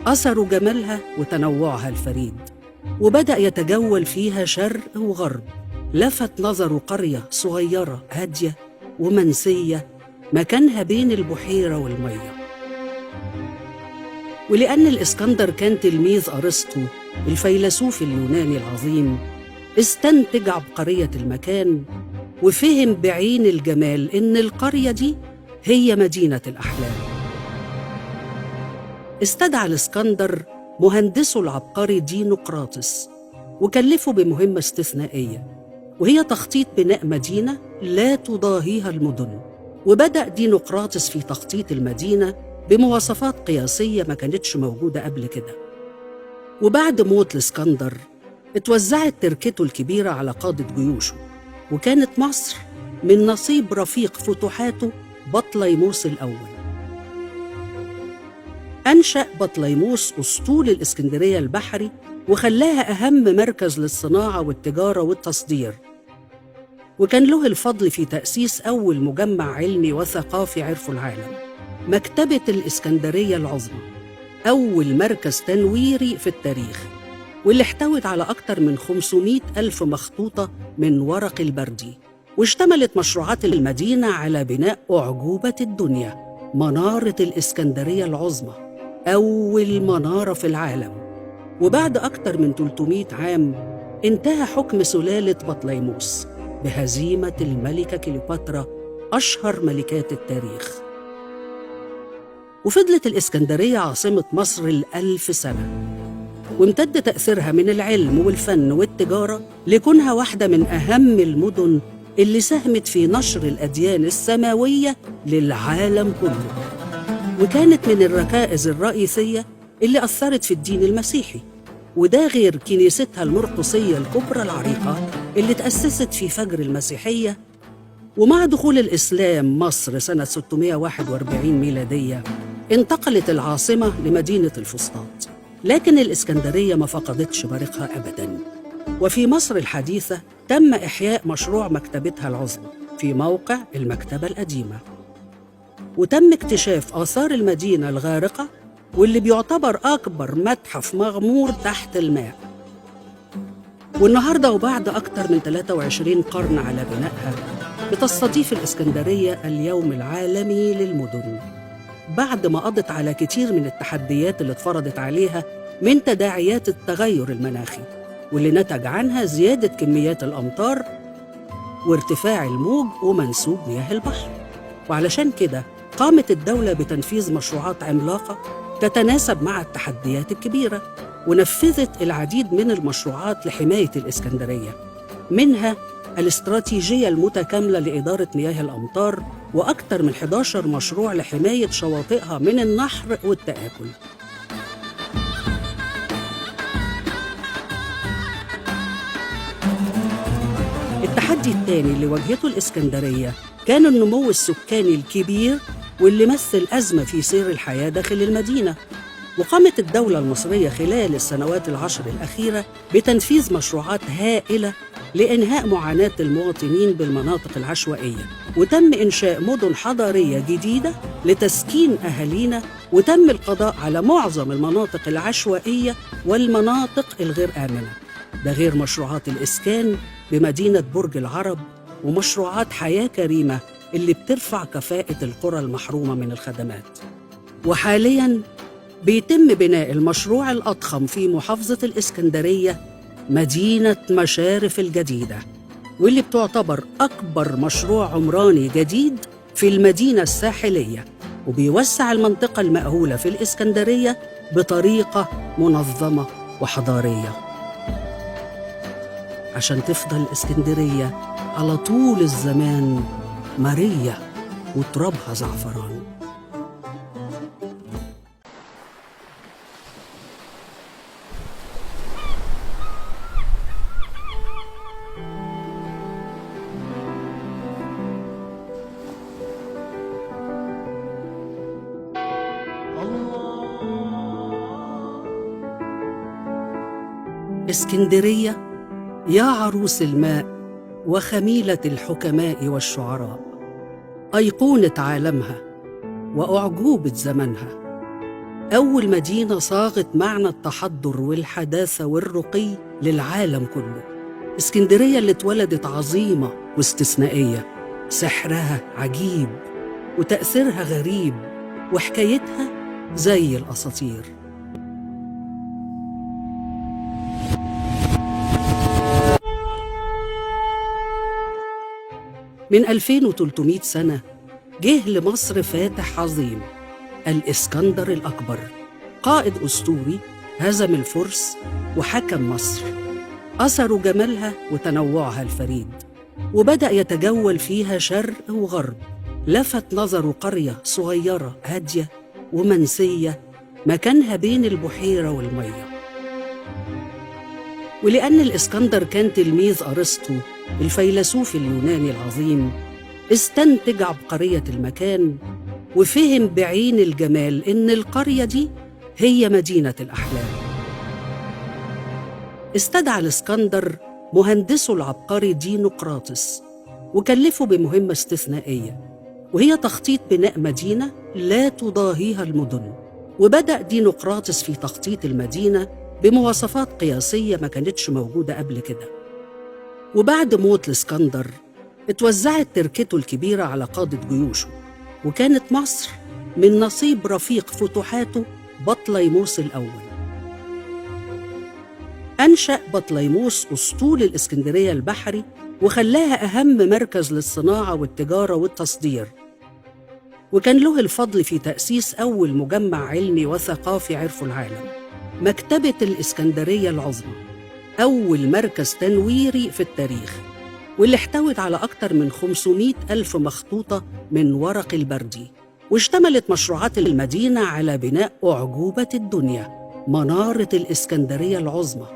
أثروا جمالها وتنوعها الفريد، وبدأ يتجول فيها شرق وغرب، لفت نظره قرية صغيرة هادية ومنسية مكانها بين البحيرة والمية. ولأن الإسكندر كان تلميذ أرسطو الفيلسوف اليوناني العظيم، استنتج عبقرية المكان وفهم بعين الجمال إن القرية دي هي مدينة الأحلام. استدعى الإسكندر مهندسه العبقري دينقراطس وكلفه بمهمة استثنائية، وهي تخطيط بناء مدينة لا تضاهيها المدن. وبدأ دينقراطس في تخطيط المدينة بمواصفات قياسية ما كانتش موجودة قبل كده. وبعد موت الإسكندر اتوزعت تركته الكبيرة على قادة جيوشه، وكانت مصر من نصيب رفيق فتوحاته بطليموس الأول. أنشأ بطليموس أسطول الإسكندرية البحري وخلاها أهم مركز للصناعة والتجارة والتصدير، وكان له الفضل في تأسيس أول مجمع علمي وثقافي عرفه العالم، مكتبة الإسكندرية العظمى، أول مركز تنويري في التاريخ، واللي احتوت على أكثر من 500 ألف مخطوطة من ورق البردي. واشتملت مشروعات المدينة على بناء أعجوبة الدنيا، منارة الإسكندرية العظمى، أول منارة في العالم. وبعد أكثر من 300 عام انتهى حكم سلالة بطليموس بهزيمة الملكة كليوباترا، أشهر ملكات التاريخ. وفضلت الإسكندرية عاصمة مصر ال1000 سنة، وامتد تأثيرها من العلم والفن والتجارة لكونها واحدة من أهم المدن اللي ساهمت في نشر الأديان السماوية للعالم كله، وكانت من الركائز الرئيسية اللي أثرت في الدين المسيحي، وده غير كنيستها المرقسية الكبرى العريقة اللي تأسست في فجر المسيحية. ومع دخول الإسلام مصر سنة 641 ميلادية انتقلت العاصمة لمدينة الفسطاط، لكن الإسكندرية ما فقدتش بريقها أبداً. وفي مصر الحديثة تم إحياء مشروع مكتبتها العظمى في موقع المكتبة القديمة، وتم اكتشاف آثار المدينة الغارقة واللي بيعتبر أكبر متحف مغمور تحت الماء. والنهاردة وبعد أكثر من 23 قرن على بنائها بتستضيف الإسكندرية اليوم العالمي للمدن، بعد ما قضت على كتير من التحديات اللي اتفرضت عليها من تداعيات التغير المناخي، واللي نتج عنها زيادة كميات الأمطار وارتفاع الموج ومنسوب مياه البحر. وعلشان كده قامت الدولة بتنفيذ مشروعات عملاقة تتناسب مع التحديات الكبيرة، ونفذت العديد من المشروعات لحماية الإسكندرية، منها الاستراتيجية المتكاملة لإدارة مياه الأمطار، وأكثر من 11 مشروع لحماية شواطئها من النحر والتآكل. التحدي الثاني اللي واجهته الإسكندرية كان النمو السكاني الكبير، واللي مثل أزمة في سير الحياة داخل المدينة. وقامت الدولة المصرية خلال السنوات العشر الأخيرة بتنفيذ مشروعات هائلة لإنهاء معاناة المواطنين بالمناطق العشوائية، وتم إنشاء مدن حضارية جديدة لتسكين أهالينا، وتم القضاء على معظم المناطق العشوائية والمناطق الغير آمنة، ده غير مشروعات الإسكان بمدينة برج العرب ومشروعات حياة كريمة اللي بترفع كفاءة القرى المحرومة من الخدمات. وحالياً بيتم بناء المشروع الأضخم في محافظة الإسكندرية، مدينة مشارف الجديدة، واللي بتعتبر أكبر مشروع عمراني جديد في المدينة الساحلية، وبيوسع المنطقة المأهولة في الإسكندرية بطريقة منظمة وحضارية، عشان تفضل الإسكندرية على طول الزمان مارية وترابها زعفران. اسكندرية يا عروس الماء وخميلة الحكماء والشعراء، أيقونة عالمها وأعجوبة زمنها، أول مدينة صاغت معنى التحضر والحداثة والرقي للعالم كله. اسكندرية اللي اتولدت عظيمة واستثنائية، سحرها عجيب وتأثيرها غريب وحكايتها زي الأساطير. من 2300 سنة جه لمصر فاتح عظيم، الإسكندر الأكبر، قائد أسطوري هزم الفرس وحكم مصر، أثروا جمالها وتنوعها الفريد، وبدأ يتجول فيها شرق وغرب. لفت نظره قرية صغيرة هادية ومنسية مكانها بين البحيرة والمية. ولأن الإسكندر كان تلميذ أرسطو الفيلسوف اليوناني العظيم، استنتج عبقرية المكان وفهم بعين الجمال إن القرية دي هي مدينة الأحلام. استدعى الإسكندر مهندسه العبقري دينقراطس وكلفه بمهمة استثنائية، وهي تخطيط بناء مدينة لا تضاهيها المدن. وبدأ دينقراطس في تخطيط المدينة بمواصفات قياسية ما كانتش موجودة قبل كده. وبعد موت الإسكندر اتوزعت تركته الكبيرة على قادة جيوشه، وكانت مصر من نصيب رفيق فتوحاته بطليموس الأول. أنشأ بطليموس أسطول الإسكندرية البحري وخلاها أهم مركز للصناعة والتجارة والتصدير، وكان له الفضل في تأسيس أول مجمع علمي وثقافي عرفه العالم، مكتبة الإسكندرية العظمى، أول مركز تنويري في التاريخ، واللي احتوت على أكثر من 500 ألف مخطوطة من ورق البردي. واشتملت مشروعات المدينة على بناء أعجوبة الدنيا، منارة الإسكندرية العظمى،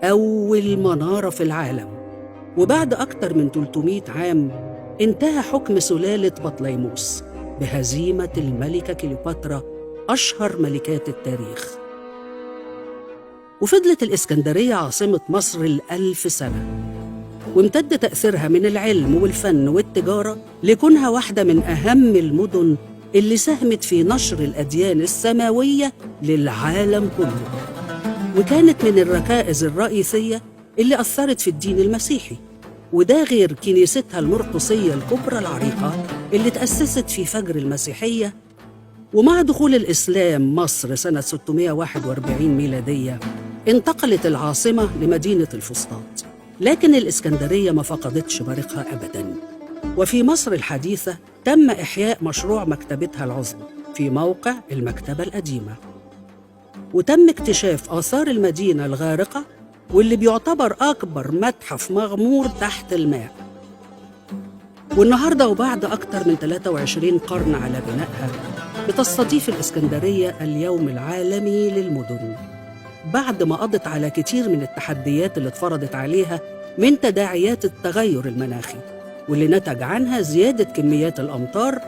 أول منارة في العالم. وبعد أكثر من 300 عام انتهى حكم سلالة بطليموس بهزيمة الملكة كليوباترا، أشهر ملكات التاريخ. وفضلت الإسكندرية عاصمة مصر ال1000 سنة، وامتد تأثيرها من العلم والفن والتجارة لكونها واحدة من أهم المدن اللي ساهمت في نشر الأديان السماوية للعالم كله، وكانت من الركائز الرئيسية اللي أثرت في الدين المسيحي، وده غير كنيستها المرقسية الكبرى العريقة اللي تأسست في فجر المسيحية. ومع دخول الإسلام مصر سنة 641 ميلادية انتقلت العاصمة لمدينة الفسطاط، لكن الإسكندرية ما فقدتش بريقها أبداً. وفي مصر الحديثة تم إحياء مشروع مكتبتها العظمى في موقع المكتبة القديمة، وتم اكتشاف آثار المدينة الغارقة واللي بيعتبر أكبر متحف مغمور تحت الماء. والنهاردة وبعد أكثر من 23 قرن على بنائها بتستضيف الإسكندرية اليوم العالمي للمدن، بعد ما قضت على كتير من التحديات اللي اتفرضت عليها من تداعيات التغير المناخي، واللي نتج عنها زيادة كميات الأمطار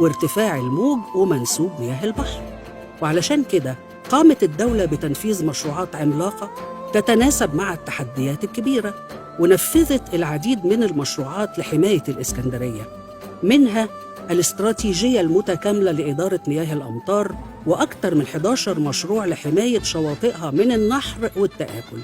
وارتفاع الموج ومنسوب مياه البحر. وعلشان كده قامت الدولة بتنفيذ مشروعات عملاقة تتناسب مع التحديات الكبيرة، ونفذت العديد من المشروعات لحماية الإسكندرية، منها الاستراتيجية المتكاملة لإدارة مياه الأمطار، وأكثر من 11 مشروع لحماية شواطئها من النحر والتآكل.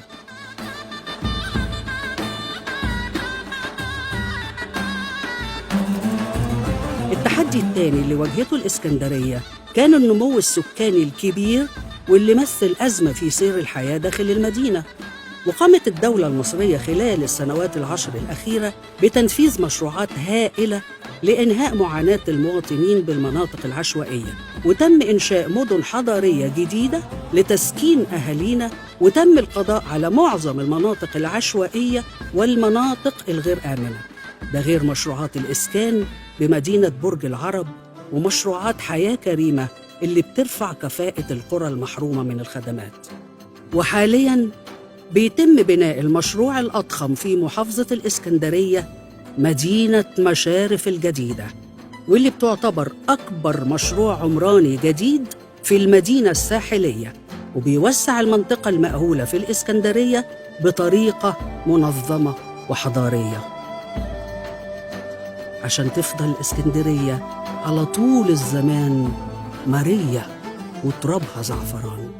التحدي الثاني اللي واجهته الإسكندرية كان النمو السكاني الكبير واللي مثل أزمة في سير الحياة داخل المدينة. وقامت الدولة المصرية خلال السنوات ال10 الأخيرة بتنفيذ مشروعات هائلة لإنهاء معاناة المواطنين بالمناطق العشوائية، وتم إنشاء مدن حضارية جديدة لتسكين أهالينا، وتم القضاء على معظم المناطق العشوائية والمناطق الغير آمنة، ده غير مشروعات الإسكان بمدينة برج العرب ومشروعات حياة كريمة اللي بترفع كفاءة القرى المحرومة من الخدمات. وحالياً بيتم بناء المشروع الأضخم في محافظة الإسكندرية، مدينة مشارف الجديدة، واللي بتعتبر أكبر مشروع عمراني جديد في المدينة الساحلية، وبيوسع المنطقة المأهولة في الإسكندرية بطريقة منظمة وحضارية، عشان تفضل الإسكندرية على طول الزمان مارية وترابها زعفران.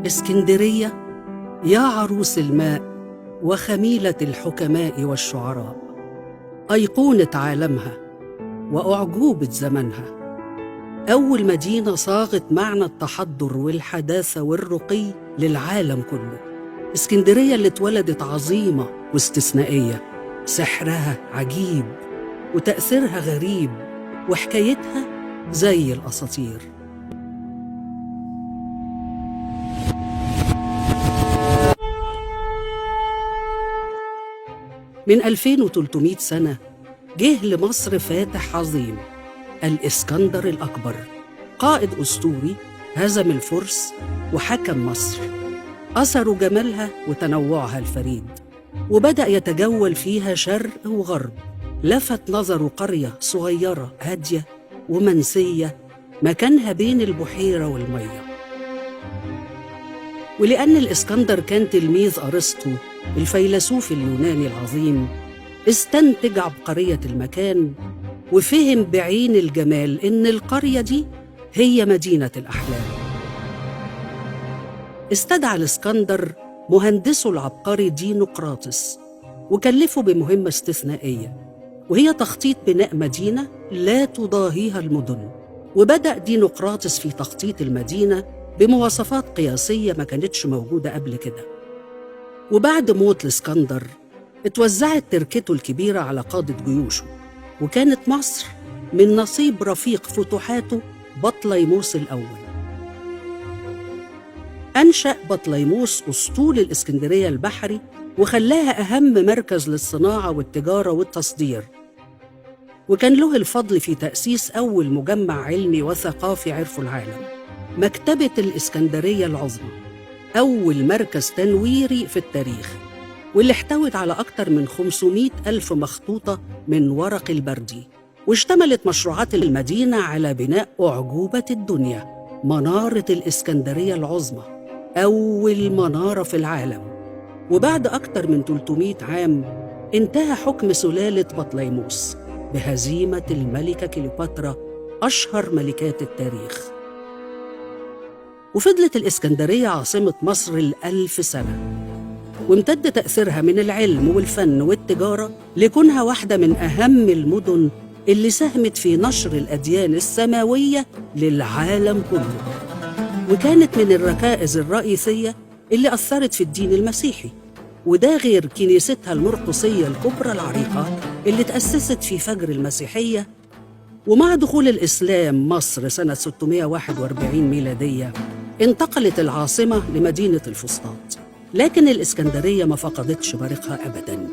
اسكندرية يا عروس الماء وخميلة الحكماء والشعراء، أيقونة عالمها وأعجوبة زمنها، أول مدينة صاغت معنى التحضر والحداثة والرقي للعالم كله. اسكندرية اللي اتولدت عظيمة واستثنائية، سحرها عجيب وتأثيرها غريب وحكايتها زي الأساطير. من 2300 سنة جه لمصر فاتح عظيم، الإسكندر الأكبر، قائد أسطوري هزم الفرس وحكم مصر، أثروا جمالها وتنوعها الفريد، وبدأ يتجول فيها شرق وغرب. لفت نظره قرية صغيرة هادية ومنسية مكانها بين البحيرة والمية. ولأن الإسكندر كان تلميذ أرسطو الفيلسوف اليوناني العظيم، استنتج عبقرية المكان وفهم بعين الجمال إن القرية دي هي مدينة الأحلام. استدعى الإسكندر مهندسه العبقري دينقراطس وكلفه بمهمة استثنائية، وهي تخطيط بناء مدينة لا تضاهيها المدن. وبدأ دينقراطس في تخطيط المدينة بمواصفات قياسية ما كانتش موجودة قبل كده. وبعد موت الإسكندر اتوزعت تركته الكبيرة على قادة جيوشه، وكانت مصر من نصيب رفيق فتوحاته بطليموس الأول. أنشأ بطليموس أسطول الإسكندرية البحري وخلاها أهم مركز للصناعة والتجارة والتصدير، وكان له الفضل في تأسيس أول مجمع علمي وثقافي عرفه العالم، مكتبة الإسكندرية العظمى، أول مركز تنويري في التاريخ، واللي احتوت على أكثر من 500 ألف مخطوطة من ورق البردي. واشتملت مشروعات المدينة على بناء أعجوبة الدنيا، منارة الإسكندرية العظمى، أول منارة في العالم. وبعد أكثر من 300 عام انتهى حكم سلالة بطليموس بهزيمة الملكة كليوباترا، أشهر ملكات التاريخ. وفضلت الإسكندرية عاصمة مصر ال1000 سنة، وامتد تأثيرها من العلم والفن والتجارة لكونها واحدة من أهم المدن اللي ساهمت في نشر الأديان السماوية للعالم كله، وكانت من الركائز الرئيسية اللي أثرت في الدين المسيحي، وده غير كنيستها المرقسية الكبرى العريقة اللي تأسست في فجر المسيحية. ومع دخول الإسلام مصر سنة 641 ميلادية انتقلت العاصمة لمدينة الفسطاط، لكن الإسكندرية ما فقدتش بريقها أبداً.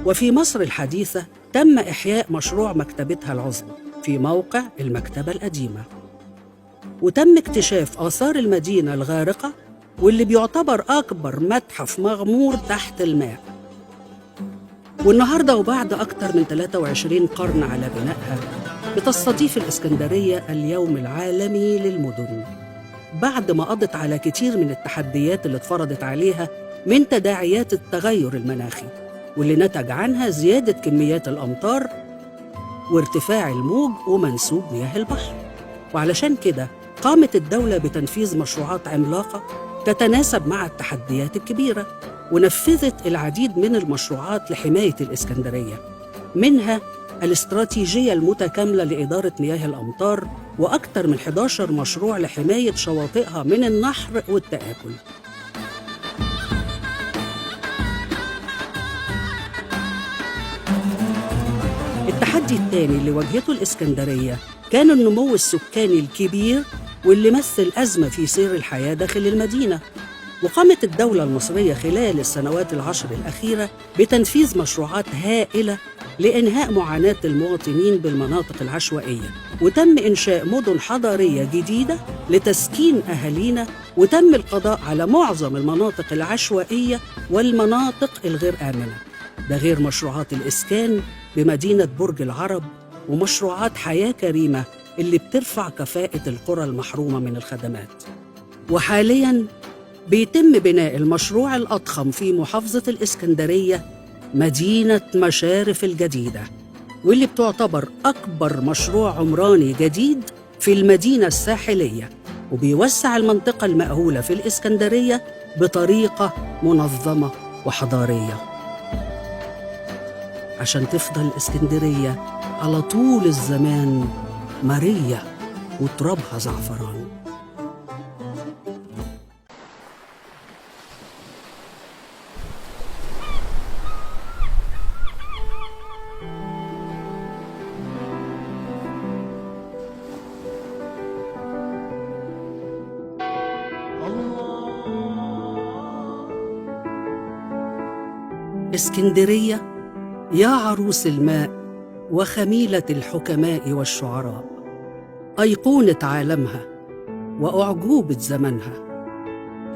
وفي مصر الحديثة تم إحياء مشروع مكتبتها العظمى في موقع المكتبة القديمة، وتم اكتشاف آثار المدينة الغارقة واللي بيعتبر أكبر متحف مغمور تحت الماء. والنهاردة وبعد أكثر من 23 قرن على بنائها بتستضيف الإسكندرية اليوم العالمي للمدن، بعد ما قضت على كتير من التحديات اللي اتفرضت عليها من تداعيات التغير المناخي، واللي نتج عنها زيادة كميات الأمطار وارتفاع الموج ومنسوب مياه البحر. وعلشان كده قامت الدولة بتنفيذ مشروعات عملاقة تتناسب مع التحديات الكبيرة، ونفذت العديد من المشروعات لحماية الإسكندرية، منها الاستراتيجية المتكاملة لإدارة مياه الأمطار، وأكثر من 11 مشروع لحماية شواطئها من النحر والتآكل. التحدي الثاني اللي واجهته الإسكندرية كان النمو السكاني الكبير واللي مثل أزمة في سير الحياة داخل المدينة. وقامت الدولة المصرية خلال السنوات العشر الأخيرة بتنفيذ مشروعات هائلة لإنهاء معاناة المواطنين بالمناطق العشوائية، وتم إنشاء مدن حضارية جديدة لتسكين أهالينا، وتم القضاء على معظم المناطق العشوائية والمناطق الغير آمنة، ده غير مشروعات الإسكان بمدينة برج العرب ومشروعات حياة كريمة اللي بترفع كفاءة القرى المحرومة من الخدمات. وحالياً بيتم بناء المشروع الأضخم في محافظة الإسكندرية، مدينة مشارف الجديدة، واللي بتعتبر أكبر مشروع عمراني جديد في المدينة الساحلية، وبيوسع المنطقة المأهولة في الإسكندرية بطريقة منظمة وحضارية عشان تفضل اسكندرية على طول الزمان مارية وترابها زعفران. اسكندرية يا عروس الماء وخميلة الحكماء والشعراء، أيقونة عالمها وأعجوبة زمنها،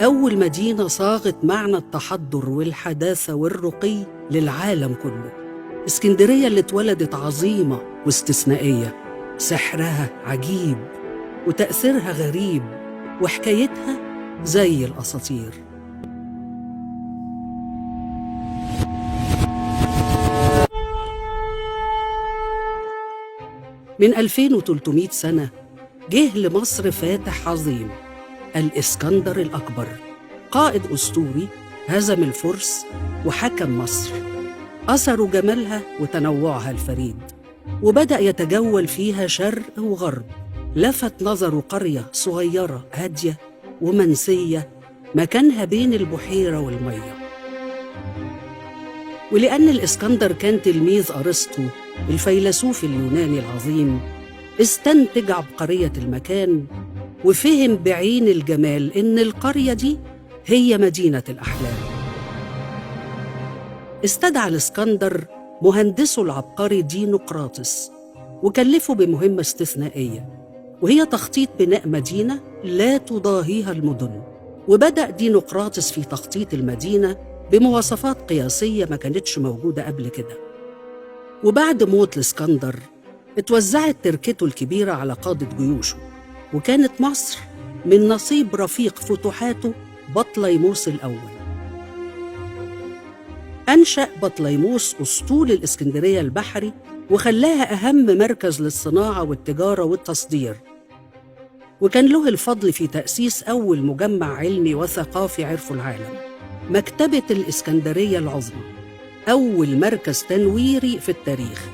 أول مدينة صاغت معنى التحضر والحداثة والرقي للعالم كله. اسكندرية اللي اتولدت عظيمة واستثنائية، سحرها عجيب وتأثيرها غريب وحكايتها زي الأساطير. من 2300 سنة جه لمصر فاتح عظيم، الإسكندر الأكبر، قائد أسطوري هزم الفرس وحكم مصر، أثروا جمالها وتنوعها الفريد، وبدأ يتجول فيها شرق وغرب. لفت نظره قرية صغيرة هادية ومنسية مكانها بين البحيرة والمية. ولأن الإسكندر كان تلميذ أرسطو الفيلسوف اليوناني العظيم، استنتج عبقرية المكان وفهم بعين الجمال إن القرية دي هي مدينة الأحلام. استدعى الإسكندر مهندسه العبقري دينقراطس وكلفه بمهمة استثنائية، وهي تخطيط بناء مدينة لا تضاهيها المدن. وبدأ دينقراطس في تخطيط المدينة بمواصفات قياسية ما كانتش موجودة قبل كده. وبعد موت الإسكندر اتوزعت تركته الكبيرة على قادة جيوشه، وكانت مصر من نصيب رفيق فتوحاته بطليموس الأول. أنشأ بطليموس أسطول الإسكندرية البحري وخلاها أهم مركز للصناعة والتجارة والتصدير، وكان له الفضل في تأسيس أول مجمع علمي وثقافي عرفه العالم، مكتبة الإسكندرية العظمى، أول مركز تنويري في التاريخ،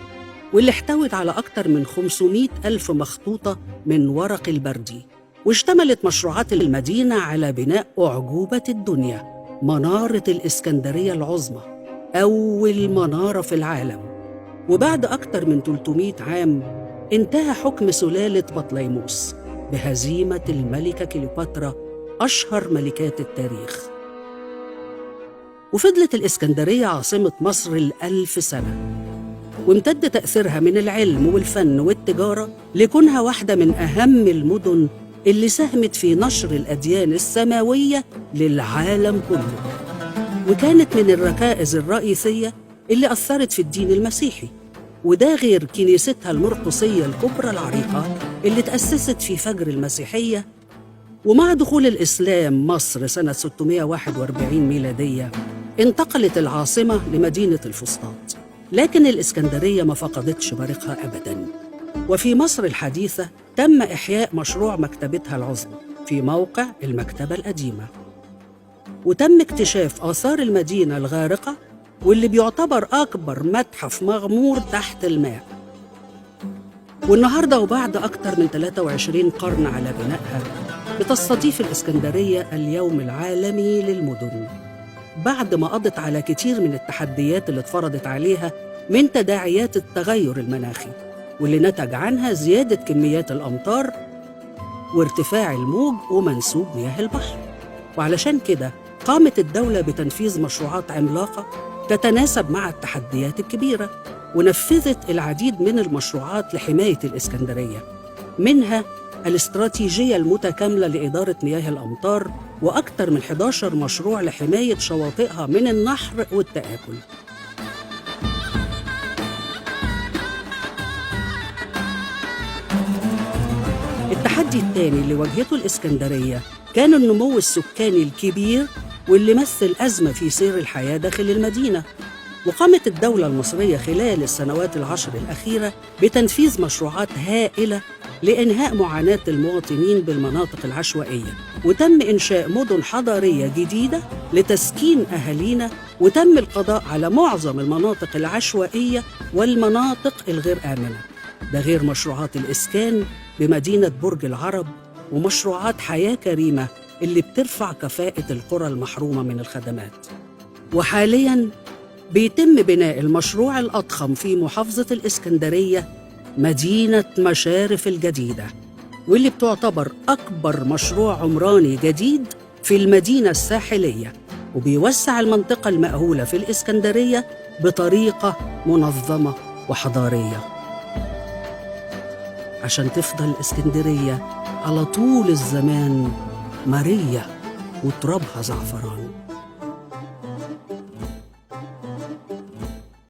واللي احتوت على أكثر من 500 ألف مخطوطة من ورق البردي. واشتملت مشروعات المدينة على بناء أعجوبة الدنيا، منارة الإسكندرية العظمى، أول منارة في العالم. وبعد أكثر من 300 عام انتهى حكم سلالة بطليموس بهزيمة الملكة كليوباترا، أشهر ملكات التاريخ. وفضلت الإسكندرية عاصمة مصر ال1000 سنة، وامتد تأثيرها من العلم والفن والتجارة لكونها واحدة من أهم المدن اللي ساهمت في نشر الأديان السماوية للعالم كله، وكانت من الركائز الرئيسية اللي أثرت في الدين المسيحي، وده غير كنيستها المرقسية الكبرى العريقة اللي تأسست في فجر المسيحية. ومع دخول الإسلام مصر سنة 641 ميلادية انتقلت العاصمة لمدينة الفسطاط، لكن الإسكندرية ما فقدتش بريقها أبداً. وفي مصر الحديثة تم إحياء مشروع مكتبتها العظمى في موقع المكتبة القديمة، وتم اكتشاف آثار المدينة الغارقة واللي بيعتبر أكبر متحف مغمور تحت الماء. والنهاردة وبعد أكثر من 23 قرن على بنائها بتستضيف الإسكندرية اليوم العالمي للمدن، بعد ما قضت على كتير من التحديات اللي اتفرضت عليها من تداعيات التغير المناخي، واللي نتج عنها زيادة كميات الأمطار وارتفاع الموج ومنسوب مياه البحر. وعلشان كده قامت الدولة بتنفيذ مشروعات عملاقة تتناسب مع التحديات الكبيرة، ونفذت العديد من المشروعات لحماية الإسكندرية، منها الاستراتيجية المتكاملة لإدارة مياه الأمطار، وأكثر من 11 مشروع لحماية شواطئها من النحر والتآكل. التحدي الثاني اللي واجهته الإسكندرية كان النمو السكاني الكبير واللي مثل أزمة في سير الحياة داخل المدينة. وقامت الدولة المصرية خلال السنوات 10 الأخيرة بتنفيذ مشروعات هائلة لإنهاء معاناة المواطنين بالمناطق العشوائية، وتم إنشاء مدن حضارية جديدة لتسكين أهالينا، وتم القضاء على معظم المناطق العشوائية والمناطق الغير آمنة. ده غير مشروعات الإسكان بمدينة برج العرب ومشروعات حياة كريمة اللي بترفع كفاءة القرى المحرومة من الخدمات. وحالياً بيتم بناء المشروع الأضخم في محافظة الإسكندرية، مدينة مشارف الجديدة، واللي بتعتبر أكبر مشروع عمراني جديد في المدينة الساحلية، وبيوسع المنطقة المأهولة في الإسكندرية بطريقة منظمة وحضارية عشان تفضل الإسكندرية على طول الزمان مارية وترابها زعفران.